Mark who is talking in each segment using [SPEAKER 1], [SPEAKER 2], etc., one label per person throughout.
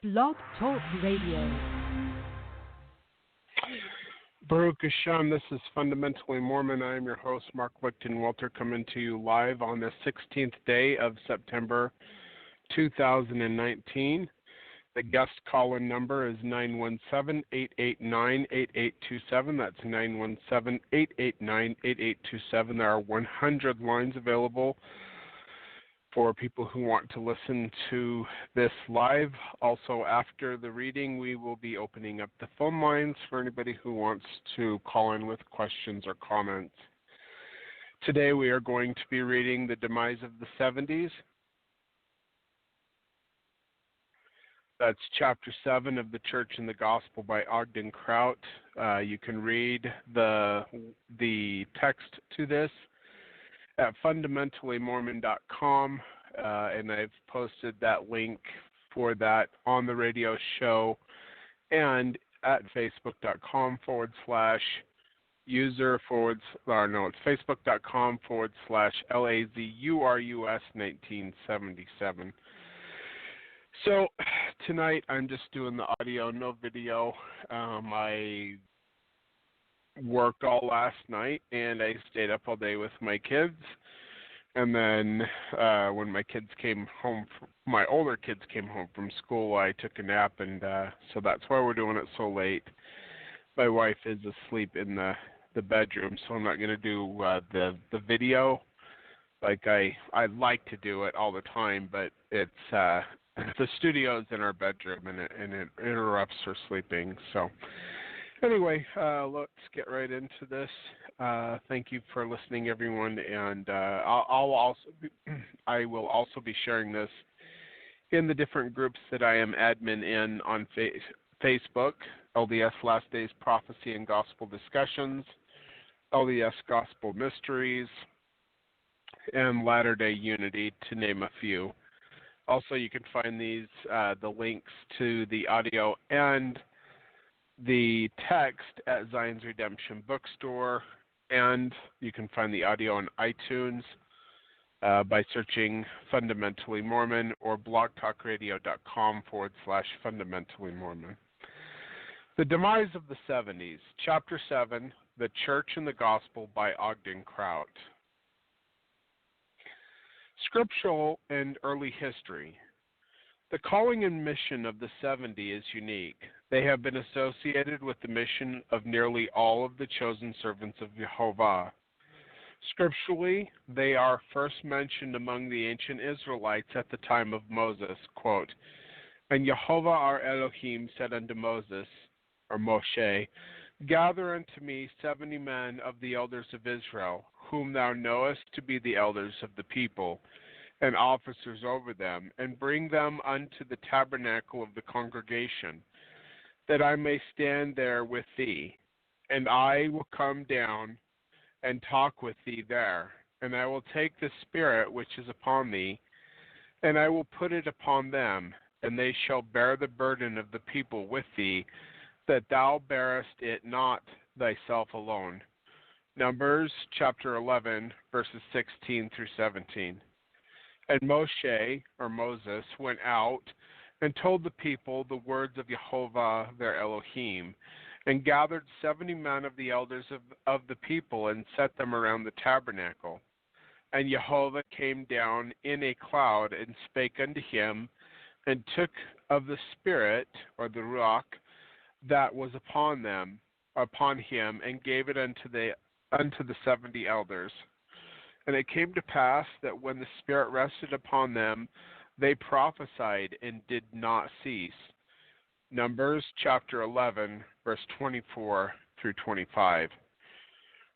[SPEAKER 1] Blog Talk Radio.
[SPEAKER 2] Baruch Hashem, this is Fundamentally Mormon. I am your host, Mark Lichten Walter, coming to you live on the 16th day of September 2019. The guest call-in number is 917-889-8827. That's 917-889-8827. There are 100 lines available for people who want to listen to this live. Also, after the reading, we will be opening up the phone lines for anybody who wants to call in with questions or comments. Today, we are going to be reading The Demise of the 70s. That's Chapter 7 of The Church and the Gospel by Ogden KRAUT. You can read the text to this at fundamentallimormon.com, and I've posted that link for that on the radio show and at it's facebook.com/LAZURUS1977. So tonight I'm just doing the audio, no video. I worked all last night and I stayed up all day with my kids. And then when my older kids came home from school, I took a nap, and so that's why we're doing it so late. My wife is asleep in the bedroom, so I'm not going to do the video like I like to do it all the time, but it's the studio's in our bedroom, and it interrupts her sleeping. So anyway, let's get right into this. Thank you for listening, everyone, and I will also be sharing this in the different groups that I am admin in on Facebook: LDS Last Days Prophecy and Gospel Discussions, LDS Gospel Mysteries, and Latter-day Unity, to name a few. Also, you can find these the links to the audio and the text at Zion's Redemption Bookstore, and you can find the audio on iTunes by searching Fundamentally Mormon or blogtalkradio.com/Fundamentally Mormon. The Demise of the 70s, Chapter 7, The Church and the Gospel by Ogden KRAUT. Scriptural and Early History. The calling and mission of the 70 is unique. They have been associated with the mission of nearly all of the chosen servants of Jehovah. Scripturally, they are first mentioned among the ancient Israelites at the time of Moses, quote, "And Jehovah our Elohim said unto Moses," or Moshe, "Gather unto me 70 men of the elders of Israel, whom thou knowest to be the elders of the people, and officers over them, and bring them unto the tabernacle of the congregation, that I may stand there with thee. And I will come down and talk with thee there. And I will take the Spirit which is upon thee, and I will put it upon them, and they shall bear the burden of the people with thee, that thou bearest it not thyself alone." Numbers chapter 11, verses 16 through 17. And Moshe, or Moses, went out and told the people the words of Jehovah their Elohim, and gathered 70 men of the elders of the people, and set them around the tabernacle. And Jehovah came down in a cloud, and spake unto him, and took of the Spirit, or the Ruach, that was upon him, and gave it unto the 70 elders. And it came to pass that when the Spirit rested upon them, they prophesied and did not cease. Numbers chapter 11, verse 24 through 25.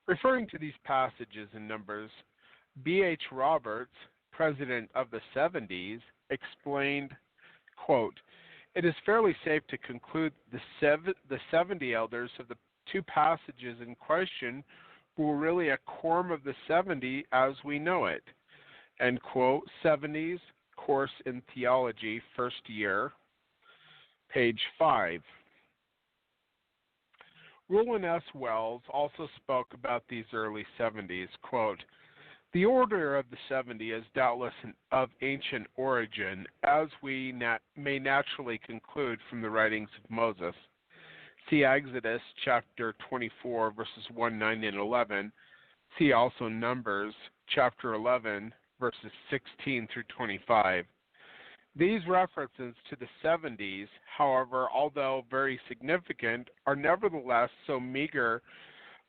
[SPEAKER 2] Referring to these passages in Numbers, B.H. Roberts, president of the 70s, explained, quote, "It is fairly safe to conclude the 70 elders of the two passages in question were really a quorum of the 70 as we know it." End quote. 70s, Course in Theology, first year, page 5. Rowland S. Wells also spoke about these early 70s, quote, The order of the 70 is doubtless of ancient origin, as we may naturally conclude from the writings of Moses. See Exodus chapter 24, verses 1, 9, and 11. See also Numbers chapter 11, verses 16 through 25. These references to the 70s, however, although very significant, are nevertheless so meager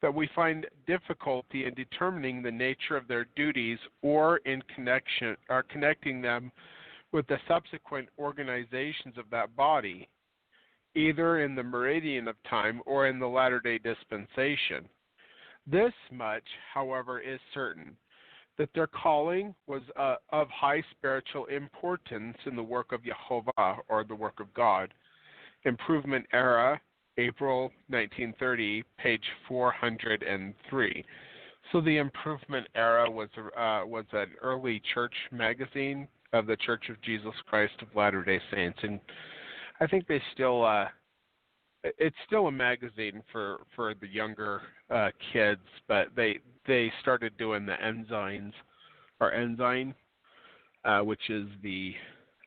[SPEAKER 2] that we find difficulty in determining the nature of their duties or in connecting them with the subsequent organizations of that body, either in the meridian of time or in the latter-day dispensation. This much, however, is certain, that their calling was of high spiritual importance in the work of Jehovah, or the work of God. Improvement Era, April 1930, page 403. So the Improvement Era was an early church magazine of the Church of Jesus Christ of Latter-day Saints, and I think they still it's still a magazine for the younger kids, but they started doing the Ensign, which is the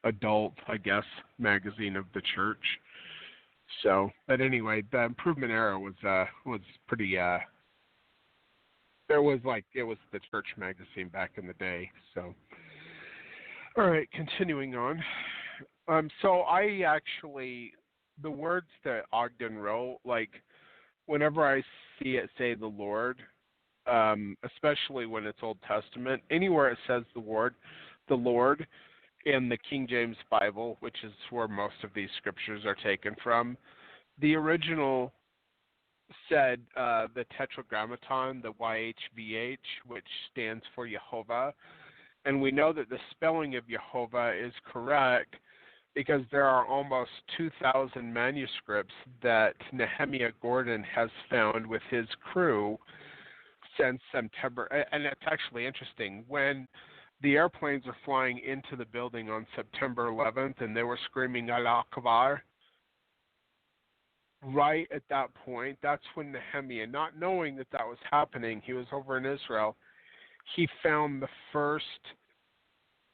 [SPEAKER 2] adult, I guess, magazine of the church. So, but anyway, the Improvement Era was pretty. It was the church magazine back in the day. So, all right, continuing on. So I actually, the words that Ogden wrote, like whenever I see it say the Lord, especially when it's Old Testament, anywhere it says the Lord in the King James Bible, which is where most of these scriptures are taken from, the original said the Tetragrammaton, the YHVH, which stands for Jehovah, and we know that the spelling of Jehovah is correct because there are almost 2,000 manuscripts that Nehemiah Gordon has found with his crew since September. And it's actually interesting. When the airplanes were flying into the building on September 11th and they were screaming Allah Akbar, right at that point, that's when Nehemiah, not knowing that was happening, he was over in Israel, he found the first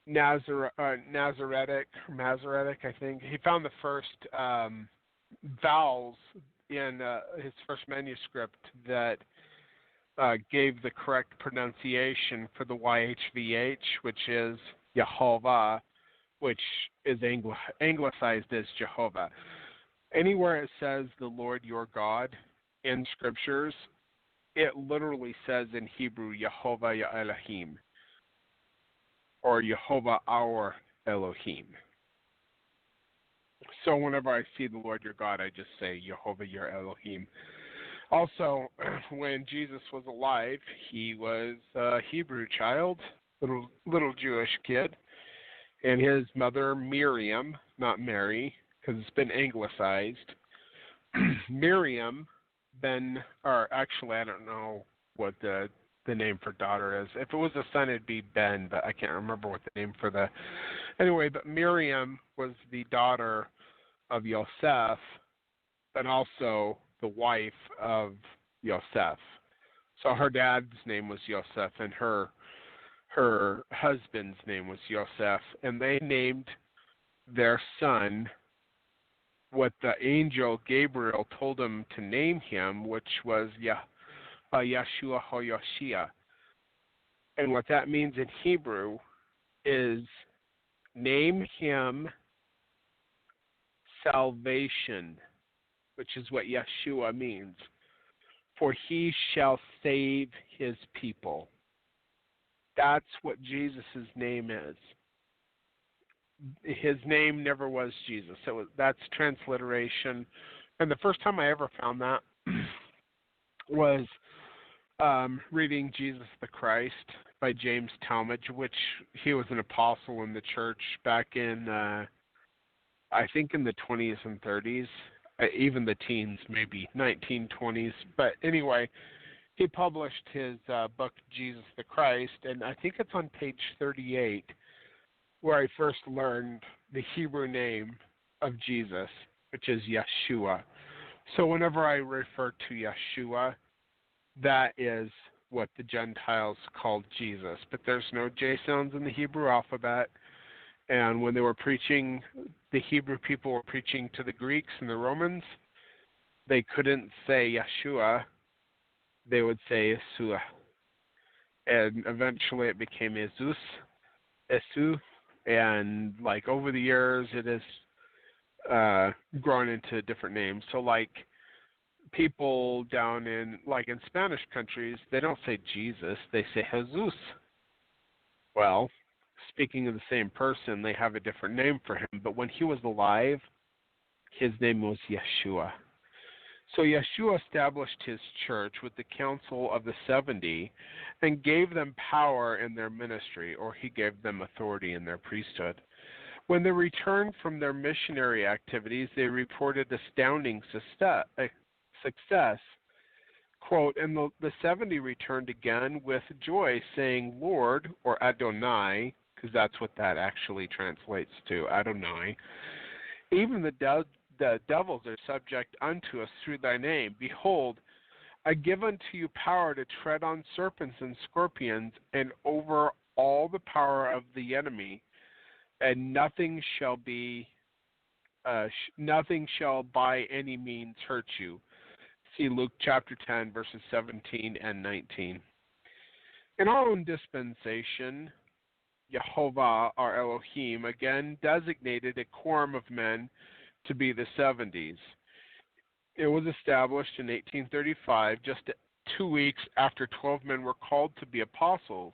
[SPEAKER 2] Masoretic, I think. He found the first vowels in his first manuscript that gave the correct pronunciation for the YHVH, which is Yehovah, which is anglicized as Jehovah. Anywhere it says the Lord your God in scriptures, it literally says in Hebrew, Yehovah Ya Elohim, or Yehovah our Elohim. So whenever I see the Lord your God, I just say Yehovah your Elohim. Also, when Jesus was alive, he was a Hebrew child, little Jewish kid, and his mother Miriam, not Mary, because it's been anglicized. Miriam, or actually I don't know what the name for daughter is. If it was a son, it'd be Ben, but I can't remember what the name for the. Anyway, but Miriam was the daughter of Yosef, and also the wife of Yosef. So her dad's name was Yosef, and her husband's name was Yosef, and they named their son what the angel Gabriel told him to name him, which was Yeshua HaYoshia. And what that means in Hebrew is name him salvation, which is what Yeshua means. For he shall save his people. That's what Jesus' name is. His name never was Jesus. That's transliteration. And the first time I ever found that was reading Jesus the Christ by James Talmage, which he was an apostle in the church back in, I think in the 20s and 30s, even the teens, maybe 1920s. But anyway, he published his book, Jesus the Christ, and I think it's on page 38, where I first learned the Hebrew name of Jesus, which is Yeshua. So whenever I refer to Yeshua, that is what the Gentiles called Jesus, but there's no J sounds in the Hebrew alphabet. And when they were preaching, the Hebrew people were preaching to the Greeks and the Romans, they couldn't say Yeshua, they would say Yeshua. And eventually it became Jesus, Yesu, and like over the years it has grown into different names. So like people down in like in Spanish countries, they don't say Jesus, they say Jesus. Well, speaking of the same person, they have a different name for him, but when he was alive, his name was Yeshua. So Yeshua established his church with the council of the 70 and gave them power in their ministry, or he gave them authority in their priesthood. When they returned from their missionary activities, they reported astounding success. Quote, and the 70 returned again with joy, saying, Lord, or Adonai, because that's what that actually translates to, Adonai, even the devils are subject unto us through thy name. Behold, I give unto you power to tread on serpents and scorpions, and over all the power of the enemy, and nothing shall by any means hurt you. See Luke chapter 10, verses 17 and 19. In our own dispensation, Jehovah, our Elohim, again designated a quorum of men to be the 70s. It was established in 1835, just 2 weeks after 12 men were called to be apostles.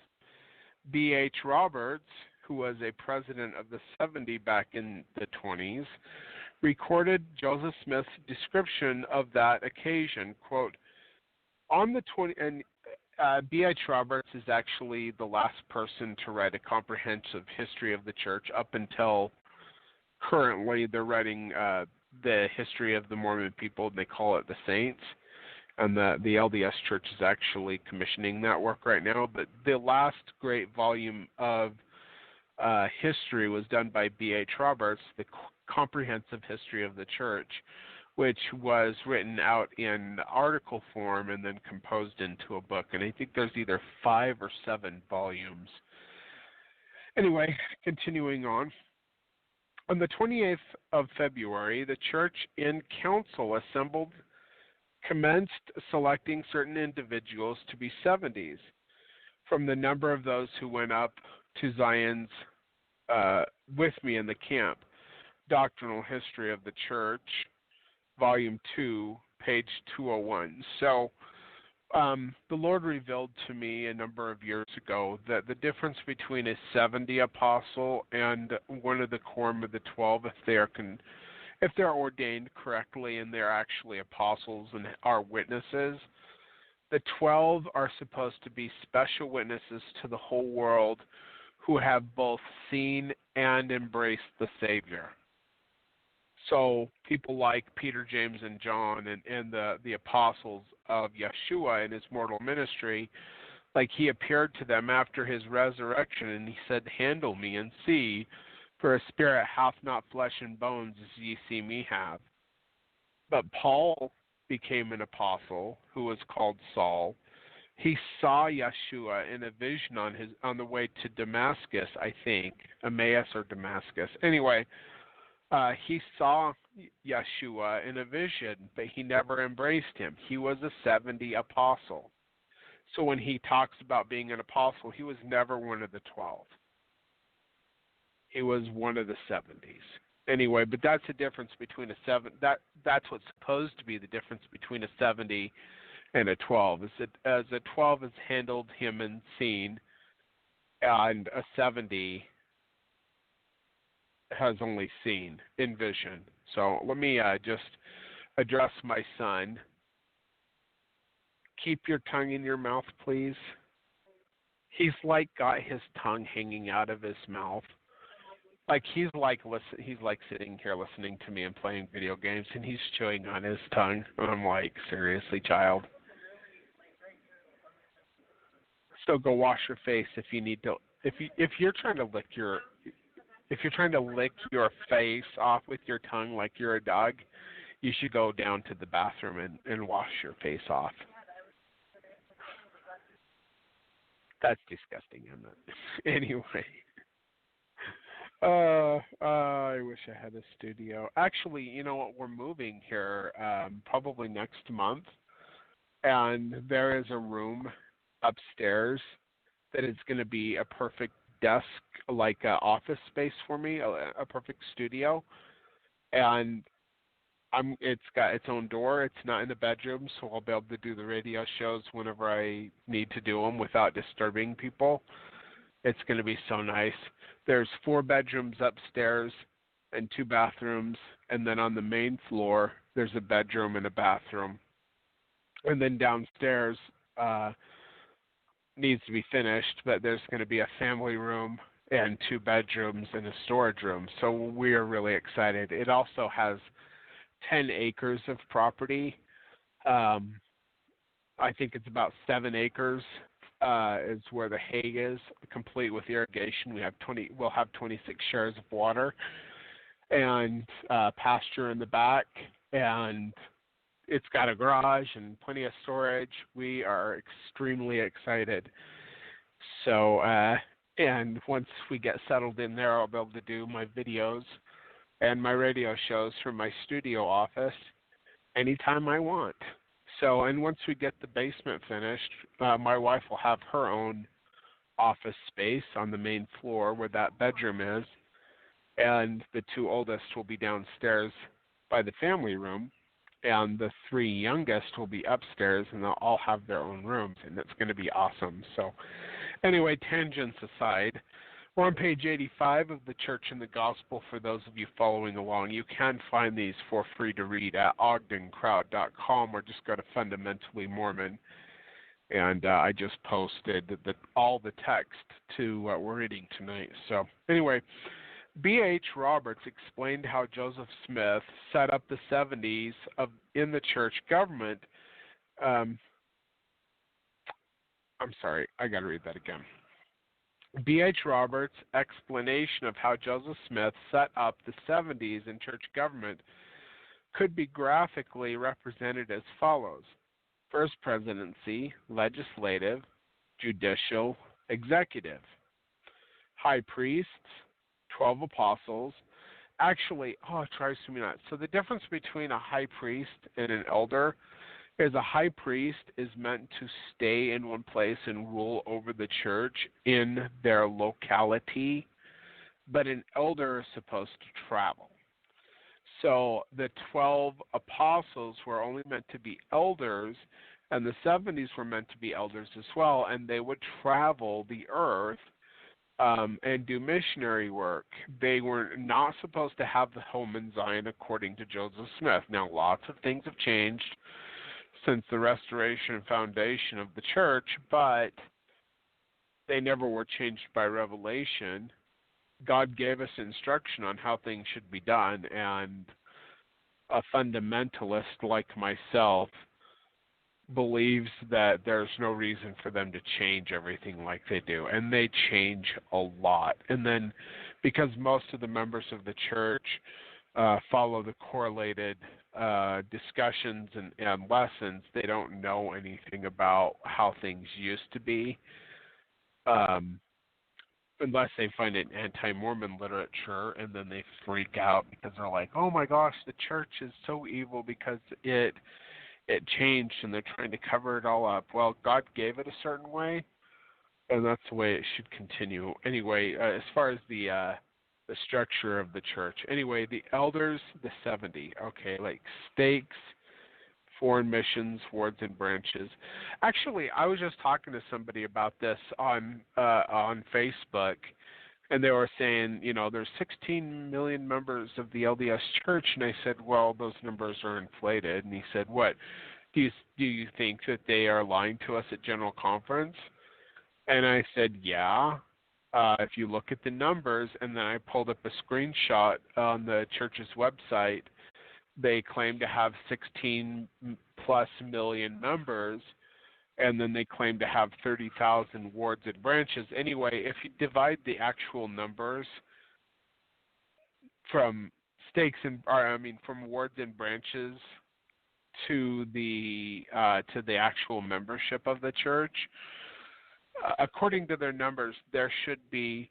[SPEAKER 2] B.H. Roberts, who was a president of the 70 back in the 20s, recorded Joseph Smith's description of that occasion. Quote, on the 20, and B.H. Roberts is actually the last person to write a comprehensive history of the church. Up until currently, they're writing the history of the Mormon people, and they call it the Saints. And the LDS Church is actually commissioning that work right now. But the last great volume of history was done by B.H. Roberts, the comprehensive history of the church, which was written out in article form and then composed into a book. And I think there's either 5 or 7 volumes. Anyway, continuing on. On the 28th of February, the church in council assembled commenced selecting certain individuals to be 70s from the number of those who went up to Zion's with me in the camp. Doctrinal History of the Church, Volume 2, page 201. So the Lord revealed to me a number of years ago that the difference between a 70 apostle and one of the quorum of the 12, if they're ordained correctly and they're actually apostles and are witnesses, the 12 are supposed to be special witnesses to the whole world who have both seen and embraced the Savior. So people like Peter, James, and John and the apostles of Yeshua in his mortal ministry, like he appeared to them after his resurrection, and he said, handle me and see, for a spirit hath not flesh and bones as ye see me have. But Paul became an apostle who was called Saul. He saw Yeshua in a vision on the way to Damascus, I think, Emmaus or Damascus. Anyway, he saw Yeshua in a vision, but he never embraced him. He was a 70 apostle. So when he talks about being an apostle, he was never one of the 12. He was one of the 70s. Anyway, but that's the difference between a 7. That's what's supposed to be the difference between a 70 and a 12. Is that as a 12 is handled him and seen, and a 70 has only seen in vision. So let me just address my son. Keep your tongue in your mouth, please. He's like got his tongue hanging out of his mouth. Like he's like sitting here listening to me and playing video games, and he's chewing on his tongue. And I'm like, seriously, child. So go wash your face if you need to. If you're trying to lick your face off with your tongue like you're a dog, you should go down to the bathroom and wash your face off. That's disgusting, isn't it? Anyway, I wish I had a studio. Actually, you know what? We're moving here probably next month, and there is a room upstairs that is going to be a perfect desk, like office space for me, a perfect studio. And it's got its own door. It's not in the bedroom, so I'll be able to do the radio shows whenever I need to do them without disturbing people. It's going to be so nice. There's 4 bedrooms upstairs and 2 bathrooms, and then on the main floor there's a bedroom and a bathroom. And then downstairs needs to be finished, but there's going to be a family room and 2 bedrooms and a storage room. So we are really excited. It also has 10 acres of property. I think it's about 7 acres is where the hay is, complete with irrigation. We'll have 26 shares of water and pasture in the back, and it's got a garage and plenty of storage. We are extremely excited. So, and once we get settled in there, I'll be able to do my videos and my radio shows from my studio office anytime I want. So, and once we get the basement finished, my wife will have her own office space on the main floor where that bedroom is, and the 2 oldest will be downstairs by the family room, and the 3 youngest will be upstairs, and they'll all have their own rooms, and it's going to be awesome. So, anyway, tangents aside, we're on page 85 of The Church and the Gospel for those of you following along. You can find these for free to read at OGDENKRAUT.com, or just go to Fundamentally Mormon. And I just posted all the text to what we're reading tonight. So anyway, B.H. Roberts explained how Joseph Smith set up the 70s in the church government. I'm sorry, I got to read that again. B.H. Roberts' explanation of how Joseph Smith set up the 70s in church government could be graphically represented as follows. First presidency, legislative, judicial, executive. High priests, 12 apostles. Actually, it drives me nuts. So the difference between a high priest and an elder is a high priest is meant to stay in one place and rule over the church in their locality, but an elder is supposed to travel. So the 12 apostles were only meant to be elders, and the 70s were meant to be elders as well, and they would travel the earth and do missionary work. They were not supposed to have the home in Zion according to Joseph Smith. Now, lots of things have changed since the restoration and foundation of the church, but they never were changed by revelation. God gave us instruction on how things should be done, and a fundamentalist like myself believes that there's no reason for them to change everything like they do, and they change a lot. And then because most of the members of the church follow the correlated discussions and lessons, they don't know anything about how things used to be, unless they find it in anti-Mormon literature, and then they freak out because they're like, oh my gosh, the church is so evil because it changed and they're trying to cover it all up. Well, God gave it a certain way, and that's the way it should continue. Anyway, as far as the structure of the church. Anyway, the elders, the 70. Okay, like stakes, foreign missions, wards, and branches. Actually, I was just talking to somebody about this on Facebook, and they were saying, there's 16 million members of the LDS Church, and I said, well, those numbers are inflated. And he said, what? Do you think that they are lying to us at General Conference? And I said, yeah. If you look at the numbers, and then I pulled up a screenshot on the church's website, they claim to have 16 plus million members, and then they claim to have 30,000 wards and branches. Anyway, if you divide the actual numbers from from wards and branches to the actual membership of the church, according to their numbers, there should be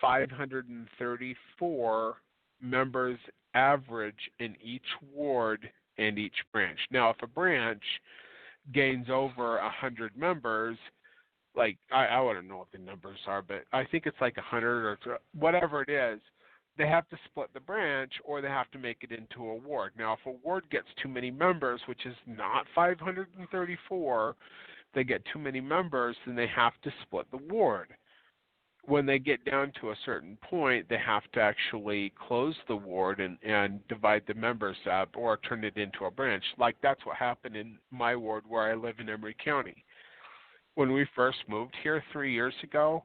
[SPEAKER 2] 534 members average in each ward and each branch. Now, if a branch gains over 100 members, like I wouldn't know what the numbers are, but I think it's like 100 or whatever it is, they have to split the branch or they have to make it into a ward. Now, if a ward gets too many members, which is not 534, they get too many members, then they have to split the ward. When they get down to a certain point, they have to actually close the ward and divide the members up or turn it into a branch. Like that's what happened in my ward where I live in Emory County. When we first moved here 3 years ago,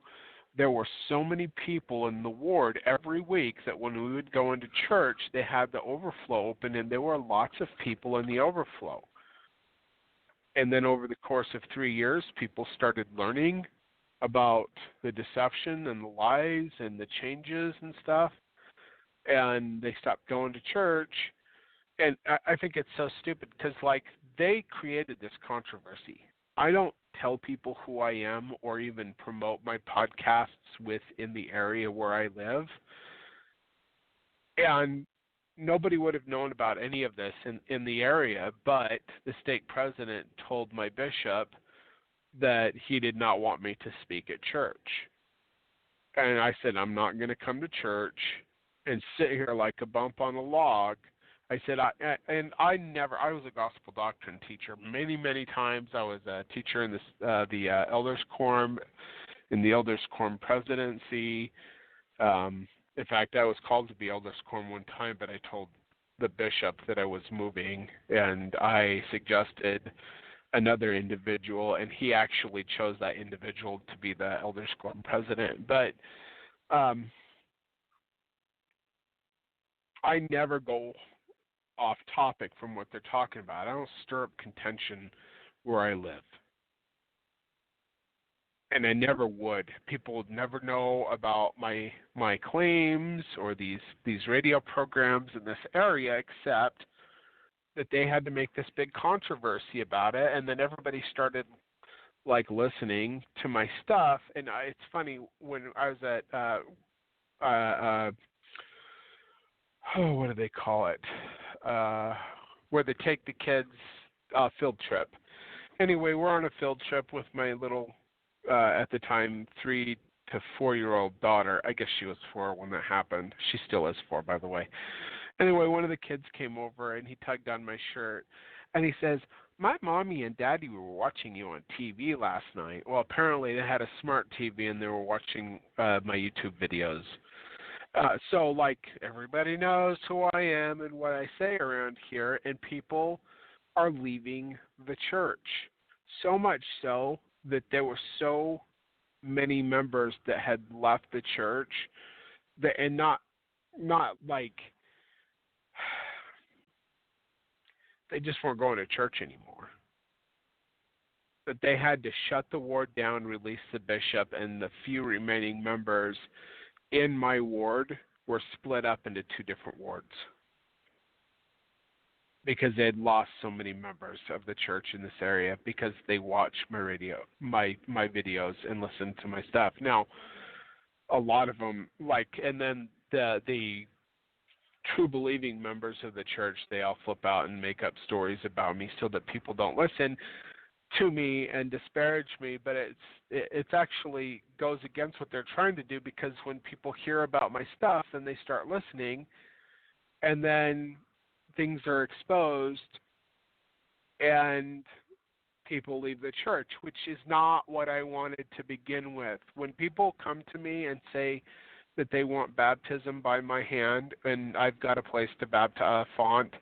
[SPEAKER 2] there were so many people in the ward every week that when we would go into church, they had the overflow open and there were lots of people in the overflow. And then over the course of 3 years, people started learning about the deception and the lies and the changes and stuff, and they stopped going to church. And I think it's so stupid because, like, they created this controversy. I don't tell people who I am or even promote my podcasts within the area where I live. And nobody would have known about any of this in the area, but the stake president told my bishop that he did not want me to speak at church. And I said, I'm not going to come to church and sit here like a bump on a log. I said, I was a gospel doctrine teacher many, many times. I was a teacher in the Elders Quorum, in the Elders Quorum presidency. In fact, I was called to be Elders Quorum one time, but I told the bishop that I was moving, and I suggested another individual, and he actually chose that individual to be the Elders Quorum president. But I never go off topic from what they're talking about. I don't stir up contention where I live. And I never would. People would never know about my claims or these radio programs in this area, except that they had to make this big controversy about it, and then everybody started like listening to my stuff. And it's funny, when I was at what do they call it? Where they take the kids field trip. Anyway, we're on a field trip with my little at the time 3 to 4 year old daughter. I guess she was 4 when that happened. She still is 4, by the way. Anyway, one of the kids came over and he tugged on my shirt and he says, "My mommy and daddy were watching you on TV last night." Well, apparently they had a smart TV and they were watching my YouTube videos. So, like, everybody knows who I am and what I say around here, and people are leaving the church. So much so that there were so many members that had left the church that, and not like, they just weren't going to church anymore. That they had to shut the ward down, release the bishop, and the few remaining members in my ward were split up into 2 different wards because they had lost so many members of the church in this area because they watched my videos and listened to my stuff. Now, a lot of them, like, and then the true believing members of the church, they all flip out and make up stories about me so that people don't listen to me and disparage me, but it's actually goes against what they're trying to do, because when people hear about my stuff, then they start listening, and then things are exposed and people leave the church, which is not what I wanted to begin with. When people come to me and say that they want baptism by my hand, and I've got a place to baptize, font,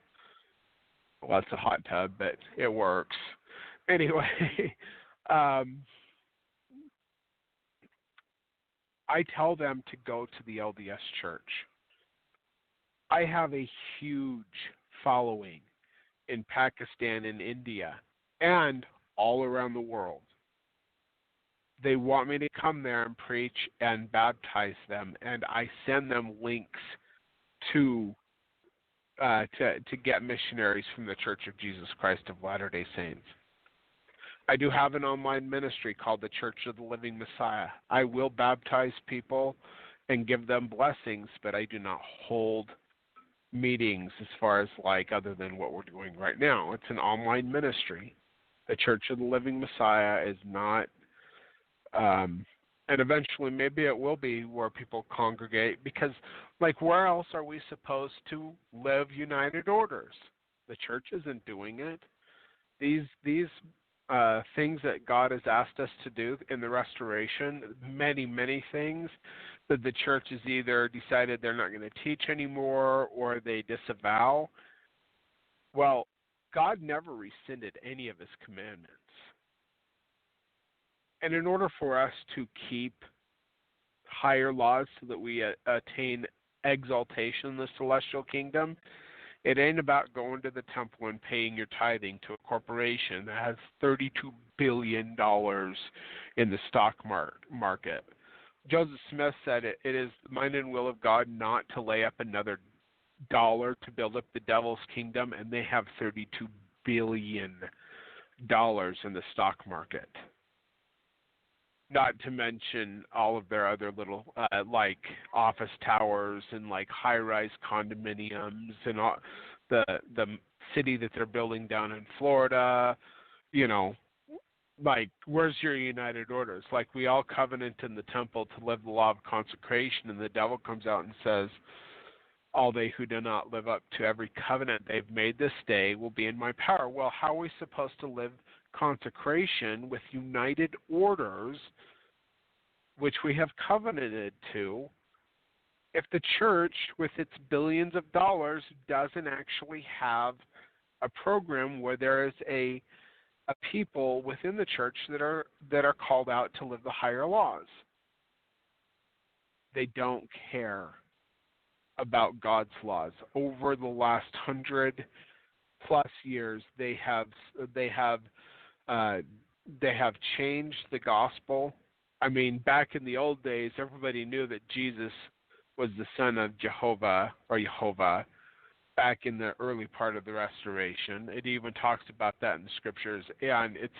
[SPEAKER 2] well, it's a hot tub, but it works. Anyway, I tell them to go to the LDS church. I have a huge following in Pakistan and India and all around the world. They want me to come there and preach and baptize them, and I send them links to get missionaries from the Church of Jesus Christ of Latter-day Saints. I do have an online ministry called the Church of the Living Messiah. I will baptize people and give them blessings, but I do not hold meetings as far as like other than what we're doing right now. It's an online ministry. The Church of the Living Messiah is not, and eventually maybe it will be where people congregate because, like, where else are we supposed to live united orders? The church isn't doing it. These things that God has asked us to do in the restoration, many things that the church has either decided they're not going to teach anymore or they disavow. Well, God never rescinded any of his commandments. And in order for us to keep higher laws so that we attain exaltation in the celestial kingdom, it ain't about going to the temple and paying your tithing to a corporation that has $32 billion in the stock market. Joseph Smith said it is the mind and will of God not to lay up another dollar to build up the devil's kingdom, and they have $32 billion in the stock market. Not to mention all of their other little, like office towers and like high-rise condominiums and all, the city that they're building down in Florida. You know, like, where's your united orders? Like, we all covenant in the temple to live the law of consecration, and the devil comes out and says, all they who do not live up to every covenant they've made this day will be in my power. Well, how are we supposed to live consecration with united orders, which we have covenanted to, if the church, with its billions of dollars, doesn't actually have a program where there is a people within the church that are called out to live the higher laws? They don't care about God's laws. Over the last 100+ years, they have changed the gospel. I mean, back in the old days, everybody knew that Jesus was the son of Jehovah or Jehovah back in the early part of the restoration. It even talks about that in the scriptures, and it's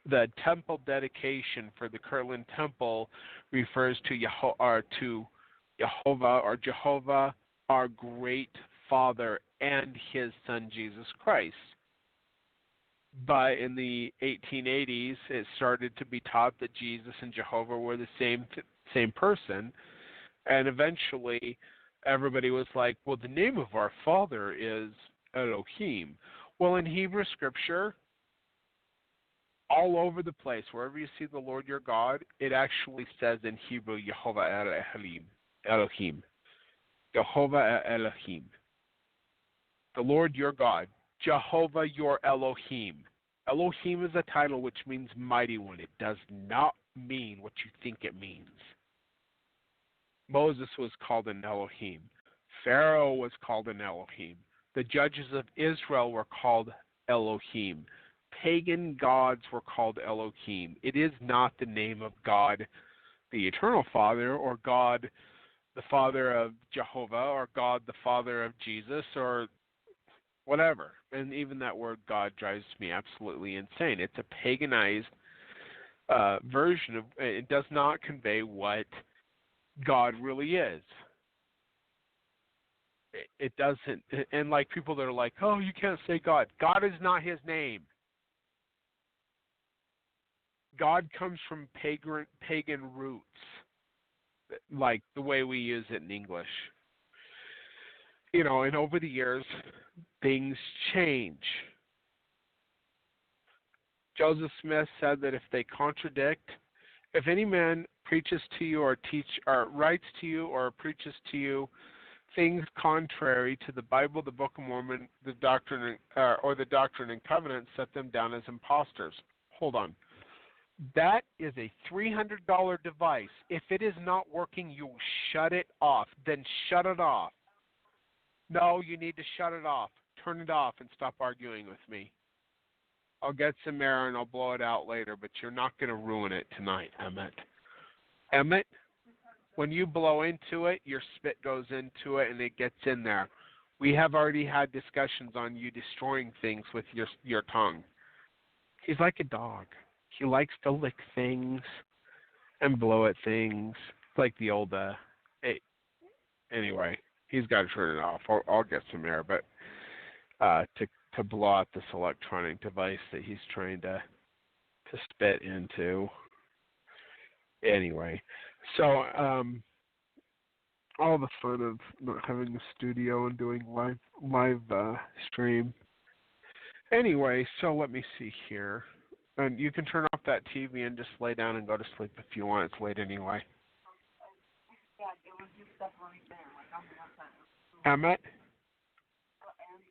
[SPEAKER 2] the temple dedication for the Kirtland Temple refers to Jehovah or Jehovah, our great Father, and his Son Jesus Christ. But in the 1880s, it started to be taught that Jesus and Jehovah were the same person, and eventually everybody was like, well, the name of our Father is Elohim. Well, in Hebrew Scripture, all over the place, wherever you see the Lord your God, it actually says in Hebrew, Jehovah Elohim. Jehovah Elohim. The Lord your God. Jehovah your Elohim. Elohim is a title which means mighty one. It does not mean what you think it means. Moses was called an Elohim. Pharaoh was called an Elohim. The judges of Israel were called Elohim. Pagan gods were called Elohim. It is not the name of God, the eternal Father, or God, the Father of Jehovah, or God, the Father of Jesus, or whatever. And even that word God drives me absolutely insane. It's a paganized version of it. Does not convey what God really is. It doesn't. And like people that are like, oh, you can't say God. God is not his name. God comes from pagan roots, like the way we use it in English. You know, and over the years, things change. Joseph Smith said that if they contradict, if any man preaches to you or writes to you or preaches to you things contrary to the Bible, the Book of Mormon, the doctrine, or the Doctrine and Covenants, set them down as imposters. Hold on. That is a $300 device. If it is not working, you shut it off. Then shut it off. No, you need to shut it off. Turn it off and stop arguing with me. I'll get some air and I'll blow it out later, but you're not going to ruin it tonight, Emmett. Emmett, when you blow into it, your spit goes into it and it gets in there. We have already had discussions on you destroying things with your tongue. He's like a dog. He likes to lick things and blow at things. It's like the old anyway, he's got to turn it off. I'll get some air, but to blow out this electronic device that he's trying to spit into. Anyway, so all the fun of not having a studio and doing live stream. Anyway, so let me see here. And you can turn off that TV and just lay down and go to sleep if you want. It's late anyway. Emmett,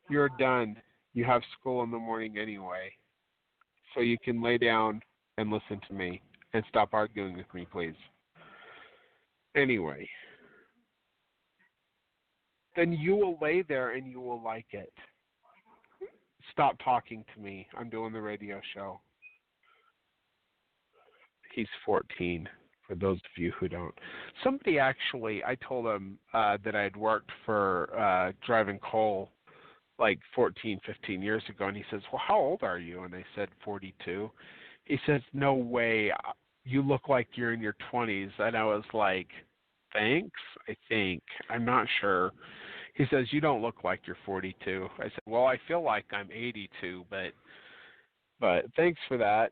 [SPEAKER 2] you're done. You have school in the morning anyway. So you can lay down and listen to me and stop arguing with me, please. Anyway, then you will lay there and you will like it. Stop talking to me. I'm doing the radio show. He's 14, for those of you who don't. Somebody actually, I told him that I had worked for driving coal like 14, 15 years ago, and he says, well, how old are you? And I said, 42. He says, no way, you look like you're in your 20s. And I was like, thanks, I think. I'm not sure. He says, you don't look like you're 42. I said, well, I feel like I'm 82, but thanks for that.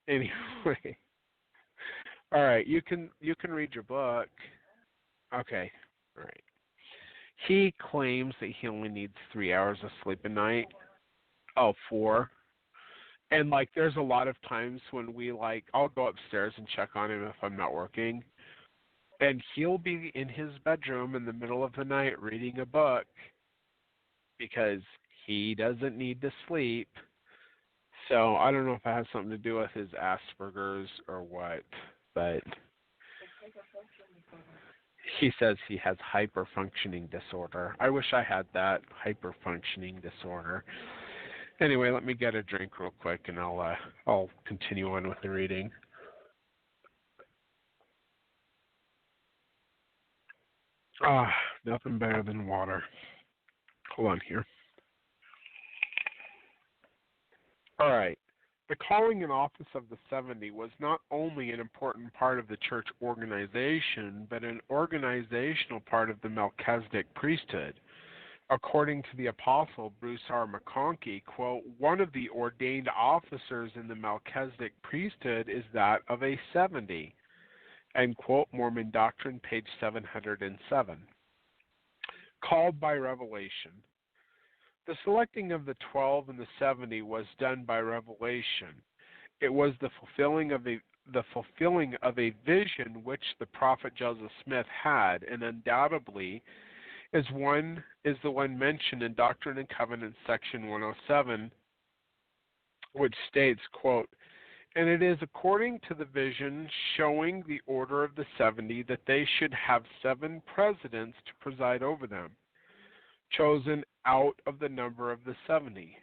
[SPEAKER 2] Anyway. All right, you can read your book. Okay, all right. He claims that he only needs 3 hours of sleep a night. Oh, 4. And like, there's a lot of times when I'll go upstairs and check on him if I'm not working, and he'll be in his bedroom in the middle of the night reading a book because he doesn't need to sleep. So I don't know if it has something to do with his Asperger's or what. But he says he has hyperfunctioning disorder. I wish I had that, hyperfunctioning disorder. Anyway, let me get a drink real quick, and I'll continue on with the reading. Nothing better than water. Hold on here. All right. The calling and office of the 70 was not only an important part of the church organization, but an organizational part of the Melchizedek priesthood. According to the apostle Bruce R. McConkie, quote, one of the ordained officers in the Melchizedek priesthood is that of a 70, end quote, Mormon Doctrine, page 707. Called by revelation. The selecting of the 12 and the 70 was done by revelation. It was the fulfilling of a vision which the prophet Joseph Smith had, and undoubtedly is the one mentioned in Doctrine and Covenants, section 107, which states, quote, and it is according to the vision showing the order of the 70 that they should have 7 presidents to preside over them, chosen out of the number of the 70.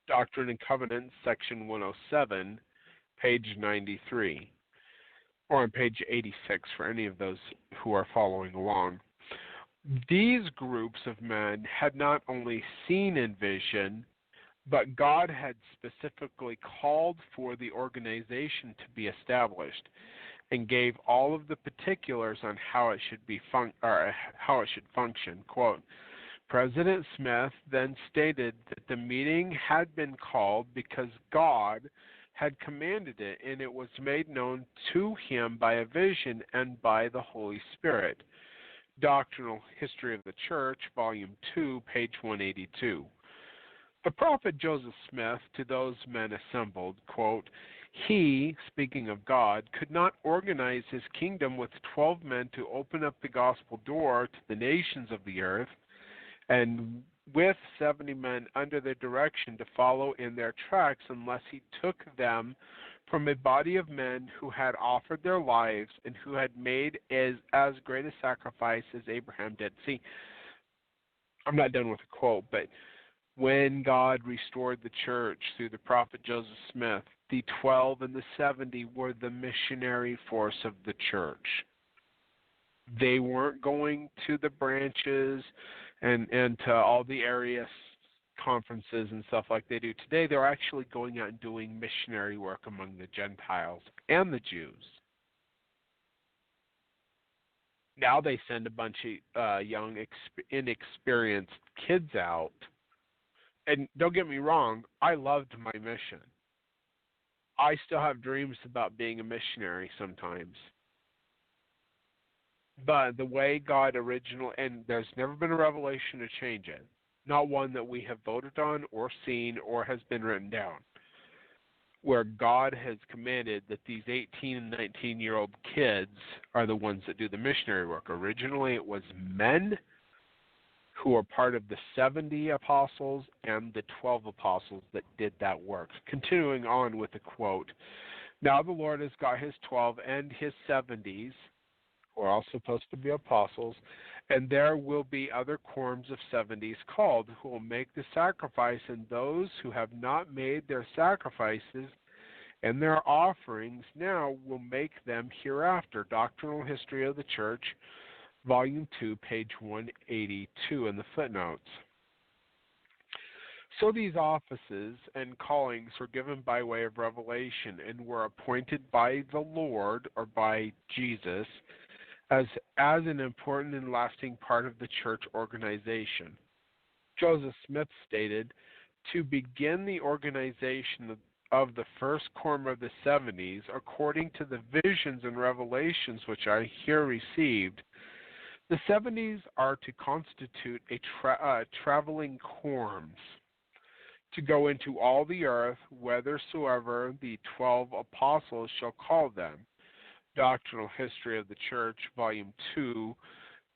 [SPEAKER 2] Doctrine and Covenants, section 107, page 93, or on page 86 for any of those who are following along. These groups of men had not only seen in vision, but God had specifically called for the organization to be established and gave all of the particulars on how it should function. Quote, President Smith then stated that the meeting had been called because God had commanded it, and it was made known to him by a vision and by the Holy Spirit. Doctrinal History of the Church, Volume 2, page 182. The prophet Joseph Smith, to those men assembled, quote, he, speaking of God, could not organize his kingdom with 12 men to open up the gospel door to the nations of the earth, and with 70 men under their direction to follow in their tracks, unless he took them from a body of men who had offered their lives and who had made as great a sacrifice as Abraham did. See, I'm not done with the quote, but when God restored the church through the prophet Joseph Smith, the 12 and the 70 were the missionary force of the church. They weren't going to the branches and to all the area conferences and stuff like they do today. They're actually going out and doing missionary work among the Gentiles and the Jews. Now they send a bunch of young, inexperienced kids out. And don't get me wrong, I loved my mission. I still have dreams about being a missionary sometimes. But the way God originally, and there's never been a revelation to change it, not one that we have voted on or seen or has been written down, where God has commanded that these 18 and 19-year-old kids are the ones that do the missionary work. Originally, it was men who are part of the 70 apostles and the 12 apostles that did that work. Continuing on with the quote, "Now the Lord has got his 12 and his 70s, who are all supposed to be apostles, and there will be other quorums of 70s called, who will make the sacrifice, and those who have not made their sacrifices and their offerings now will make them hereafter." Doctrinal History of the Church, Volume 2, page 182 in the footnotes. So these offices and callings were given by way of revelation and were appointed by the Lord or by Jesus as an important and lasting part of the church organization. Joseph Smith stated, "To begin the organization of the first quorum of the 70s, according to the visions and revelations which I here received, the 70s are to constitute a traveling quorums, to go into all the earth, whithersoever the 12 apostles shall call them." Doctrinal History of the Church, Volume 2,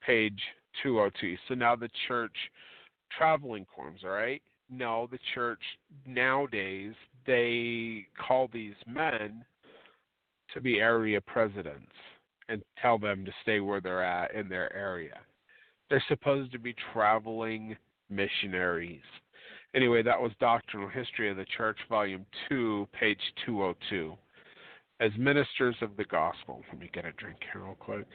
[SPEAKER 2] page 202. So now the church traveling quorums, all right? No, the church nowadays, they call these men to be area presidents and tell them to stay where they're at in their area. They're supposed to be traveling missionaries. Anyway, that was Doctrinal History of the Church, Volume 2, page 202. As ministers of the gospel. Let me get a drink here real quick.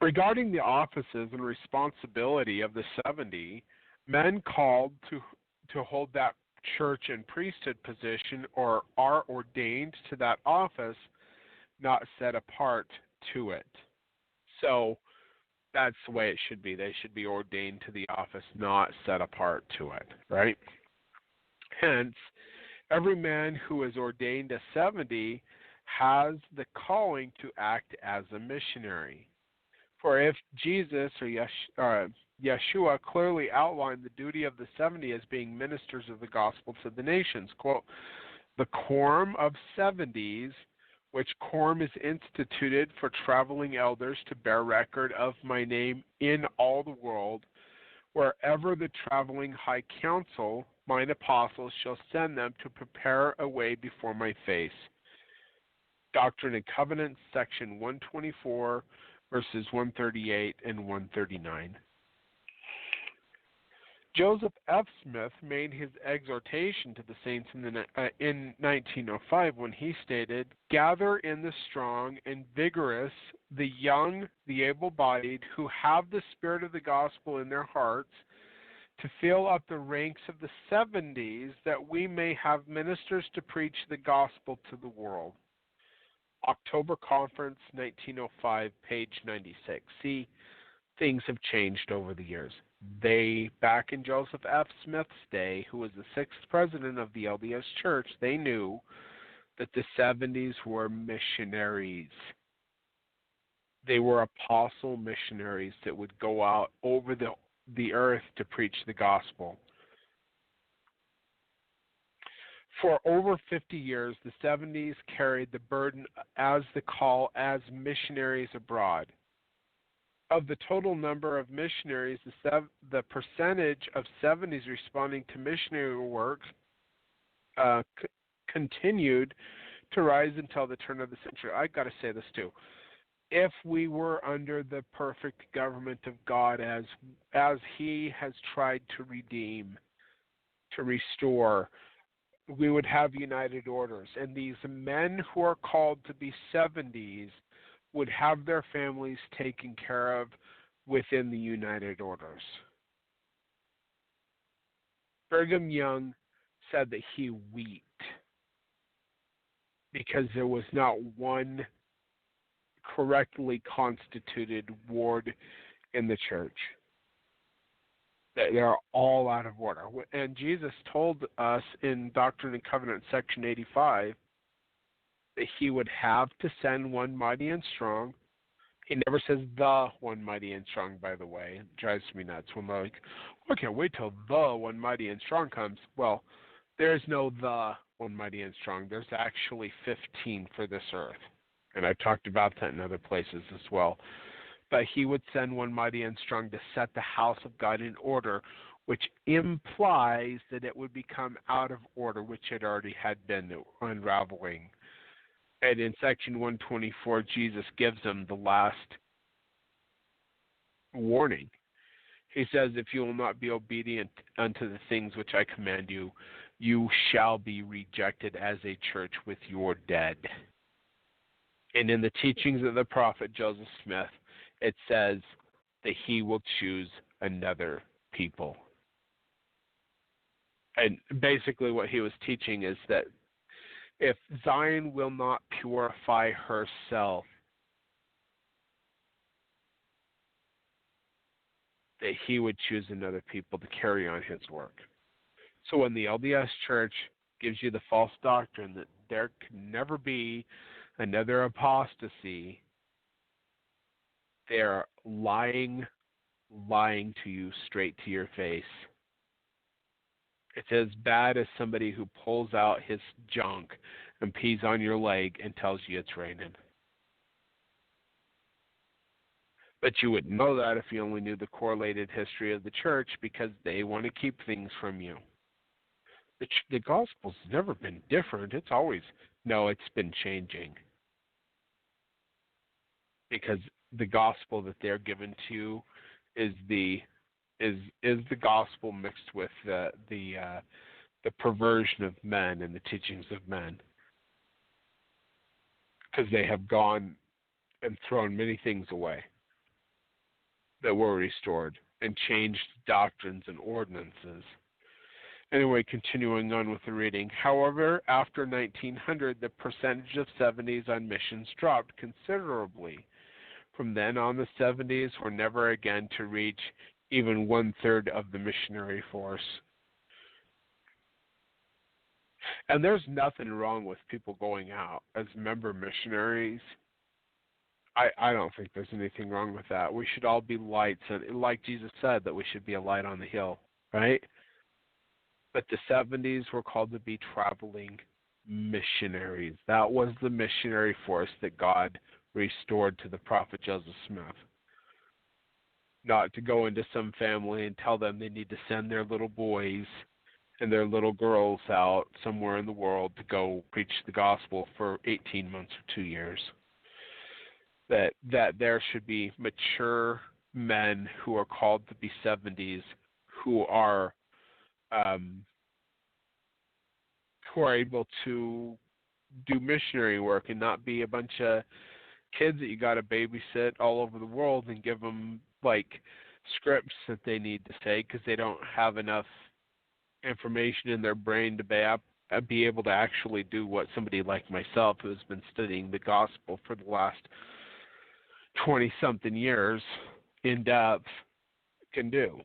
[SPEAKER 2] Regarding the offices and responsibility of the 70, men called to hold that church and priesthood position or are ordained to that office, not set apart to it. So that's the way it should be. They should be ordained to the office, not set apart to it, right? Hence, every man who is ordained a 70 has the calling to act as a missionary. For if Jesus or Yeshua clearly outlined the duty of the 70 as being ministers of the gospel to the nations, quote, "The quorum of 70s, which quorum is instituted for traveling elders to bear record of my name in all the world, wherever the traveling high council, mine apostles, shall send them to prepare a way before my face." Doctrine and Covenants, section 124, verses 138 and 139. Joseph F. Smith made his exhortation to the saints in 1905 when he stated, "Gather in the strong and vigorous, the young, the able-bodied, who have the spirit of the gospel in their hearts, to fill up the ranks of the 70s, that we may have ministers to preach the gospel to the world." October Conference, 1905, page 96. See, things have changed over the years. Back in Joseph F. Smith's day, who was the 6th president of the LDS Church, they knew that the 70s were missionaries. They were apostle missionaries that would go out over the earth to preach the gospel. For over 50 years, the 70s carried the burden as the call as missionaries abroad. Of the total number of missionaries, the percentage of 70s responding to missionary work continued to rise until the turn of the century. I've got to say this too. If we were under the perfect government of God as He has tried to redeem, to restore, we would have united orders. And these men who are called to be 70s would have their families taken care of within the United Orders. Brigham Young said that he wept because there was not one correctly constituted ward in the church. They're all out of order. And Jesus told us in Doctrine and Covenants, section 85, that he would have to send one mighty and strong. He never says the one mighty and strong, by the way. It drives me nuts when they're like, I can't wait till the one mighty and strong comes. Well, there's no the one mighty and strong. There's actually 15 for this earth. And I've talked about that in other places as well. But he would send one mighty and strong to set the house of God in order, which implies that it would become out of order, which it already had been unraveling. And in section 124, Jesus gives them the last warning. He says, if you will not be obedient unto the things which I command you, you shall be rejected as a church with your dead. And in the teachings of the prophet Joseph Smith, it says that he will choose another people. And basically what he was teaching is that if Zion will not purify herself, that he would choose another people to carry on his work. So when the LDS Church gives you the false doctrine that there can never be another apostasy, they're lying to you straight to your face. It's as bad as somebody who pulls out his junk and pees on your leg and tells you it's raining. But you wouldn't know that if you only knew the correlated history of the church, because they want to keep things from you. The gospel's never been different. It's always, no, it's been changing. Because the gospel that they're given to you is the gospel mixed with the perversion of men and the teachings of men, because they have gone and thrown many things away that were restored and changed doctrines and ordinances. Anyway, continuing on with the reading. However, after 1900, the percentage of 70s on missions dropped considerably. From then on, the 70s were never again to reach even 1/3 of the missionary force. And there's nothing wrong with people going out as member missionaries. I don't think there's anything wrong with that. We should all be lights, and like Jesus said, that we should be a light on the hill, right? But the 70s were called to be traveling missionaries. That was the missionary force that God restored to the prophet Joseph Smith. Not to go into some family and tell them they need to send their little boys and their little girls out somewhere in the world to go preach the gospel for 18 months or 2 years. That there should be mature men who are called to be 70s who are able to do missionary work and not be a bunch of kids that you got to babysit all over the world and give them like scripts that they need to say because they don't have enough information in their brain to be able to actually do what somebody like myself, who has been studying the gospel for the last 20-something years in depth, can do.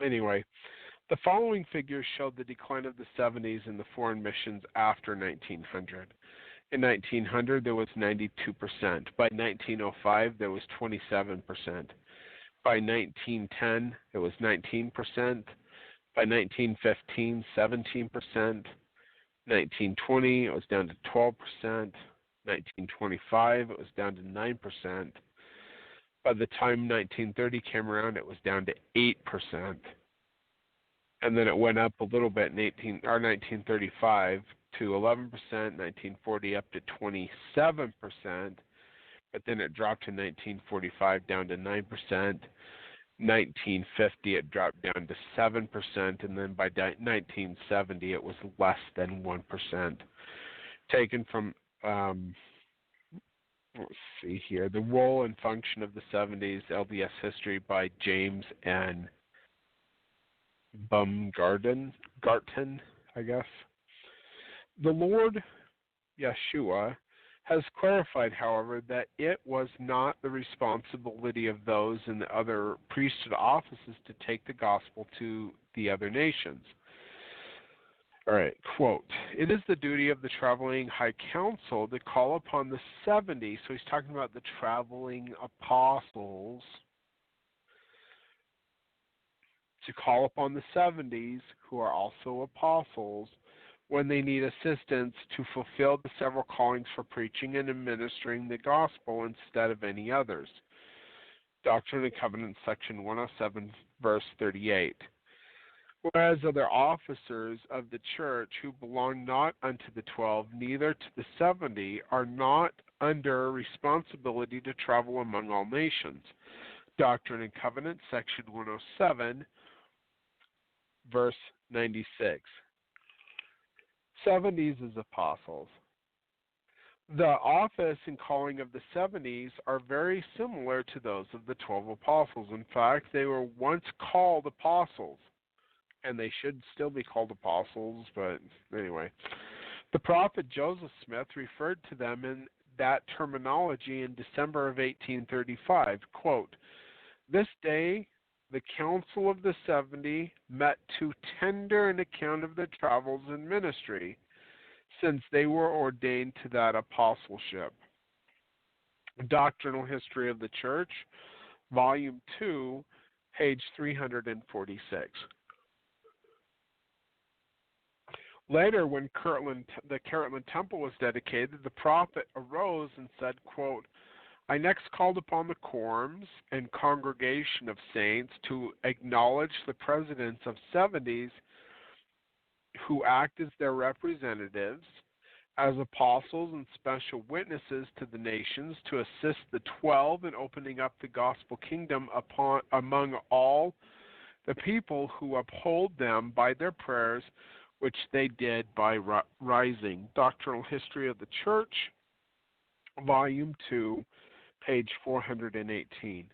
[SPEAKER 2] Anyway, the following figures show the decline of the 70s in the foreign missions after 1900. In 1900, there was 92%. By 1905, there was 27%. By 1910, it was 19%. By 1915, 17%. 1920, it was down to 12%. 1925, it was down to 9%. By the time 1930 came around, it was down to 8%. And then it went up a little bit in 1935 to 11%, 1940 up to 27%, but then it dropped in 1945 down to 9%. 1950 it dropped down to 7%, and then by 1970 it was less than 1%. Taken from let's see here. The Role and Function of the 70s LDS History by James N. Garten, I guess. The Lord Yeshua has clarified, however, that it was not the responsibility of those in the other priesthood offices to take the gospel to the other nations. All right, quote, it is the duty of the traveling high council to call upon the 70, so he's talking about the traveling apostles, to call upon the 70s, who are also apostles, when they need assistance to fulfill the several callings for preaching and administering the gospel instead of any others. Doctrine and Covenants, section 107, verse 38. Whereas other officers of the church who belong not unto the 12, neither to the 70, are not under responsibility to travel among all nations. Doctrine and Covenants, section 107, verse 96. 70s as apostles. The office and calling of the 70s are very similar to those of the 12 apostles. In fact, they were once called apostles, and they should still be called apostles, but anyway. The prophet Joseph Smith referred to them in that terminology in December of 1835. Quote, this day the council of the 70 met to tender an account of their travels and ministry, since they were ordained to that apostleship. Doctrinal History of the Church, Volume 2, page 346. Later, when the Kirtland Temple was dedicated, the prophet arose and said, quote, I next called upon the quorums and congregation of saints to acknowledge the presidents of 70s who act as their representatives, as apostles and special witnesses to the nations, to assist the 12 in opening up the gospel kingdom among all the people who uphold them by their prayers, which they did by rising. Doctrinal History of the Church, Volume 2, page 418.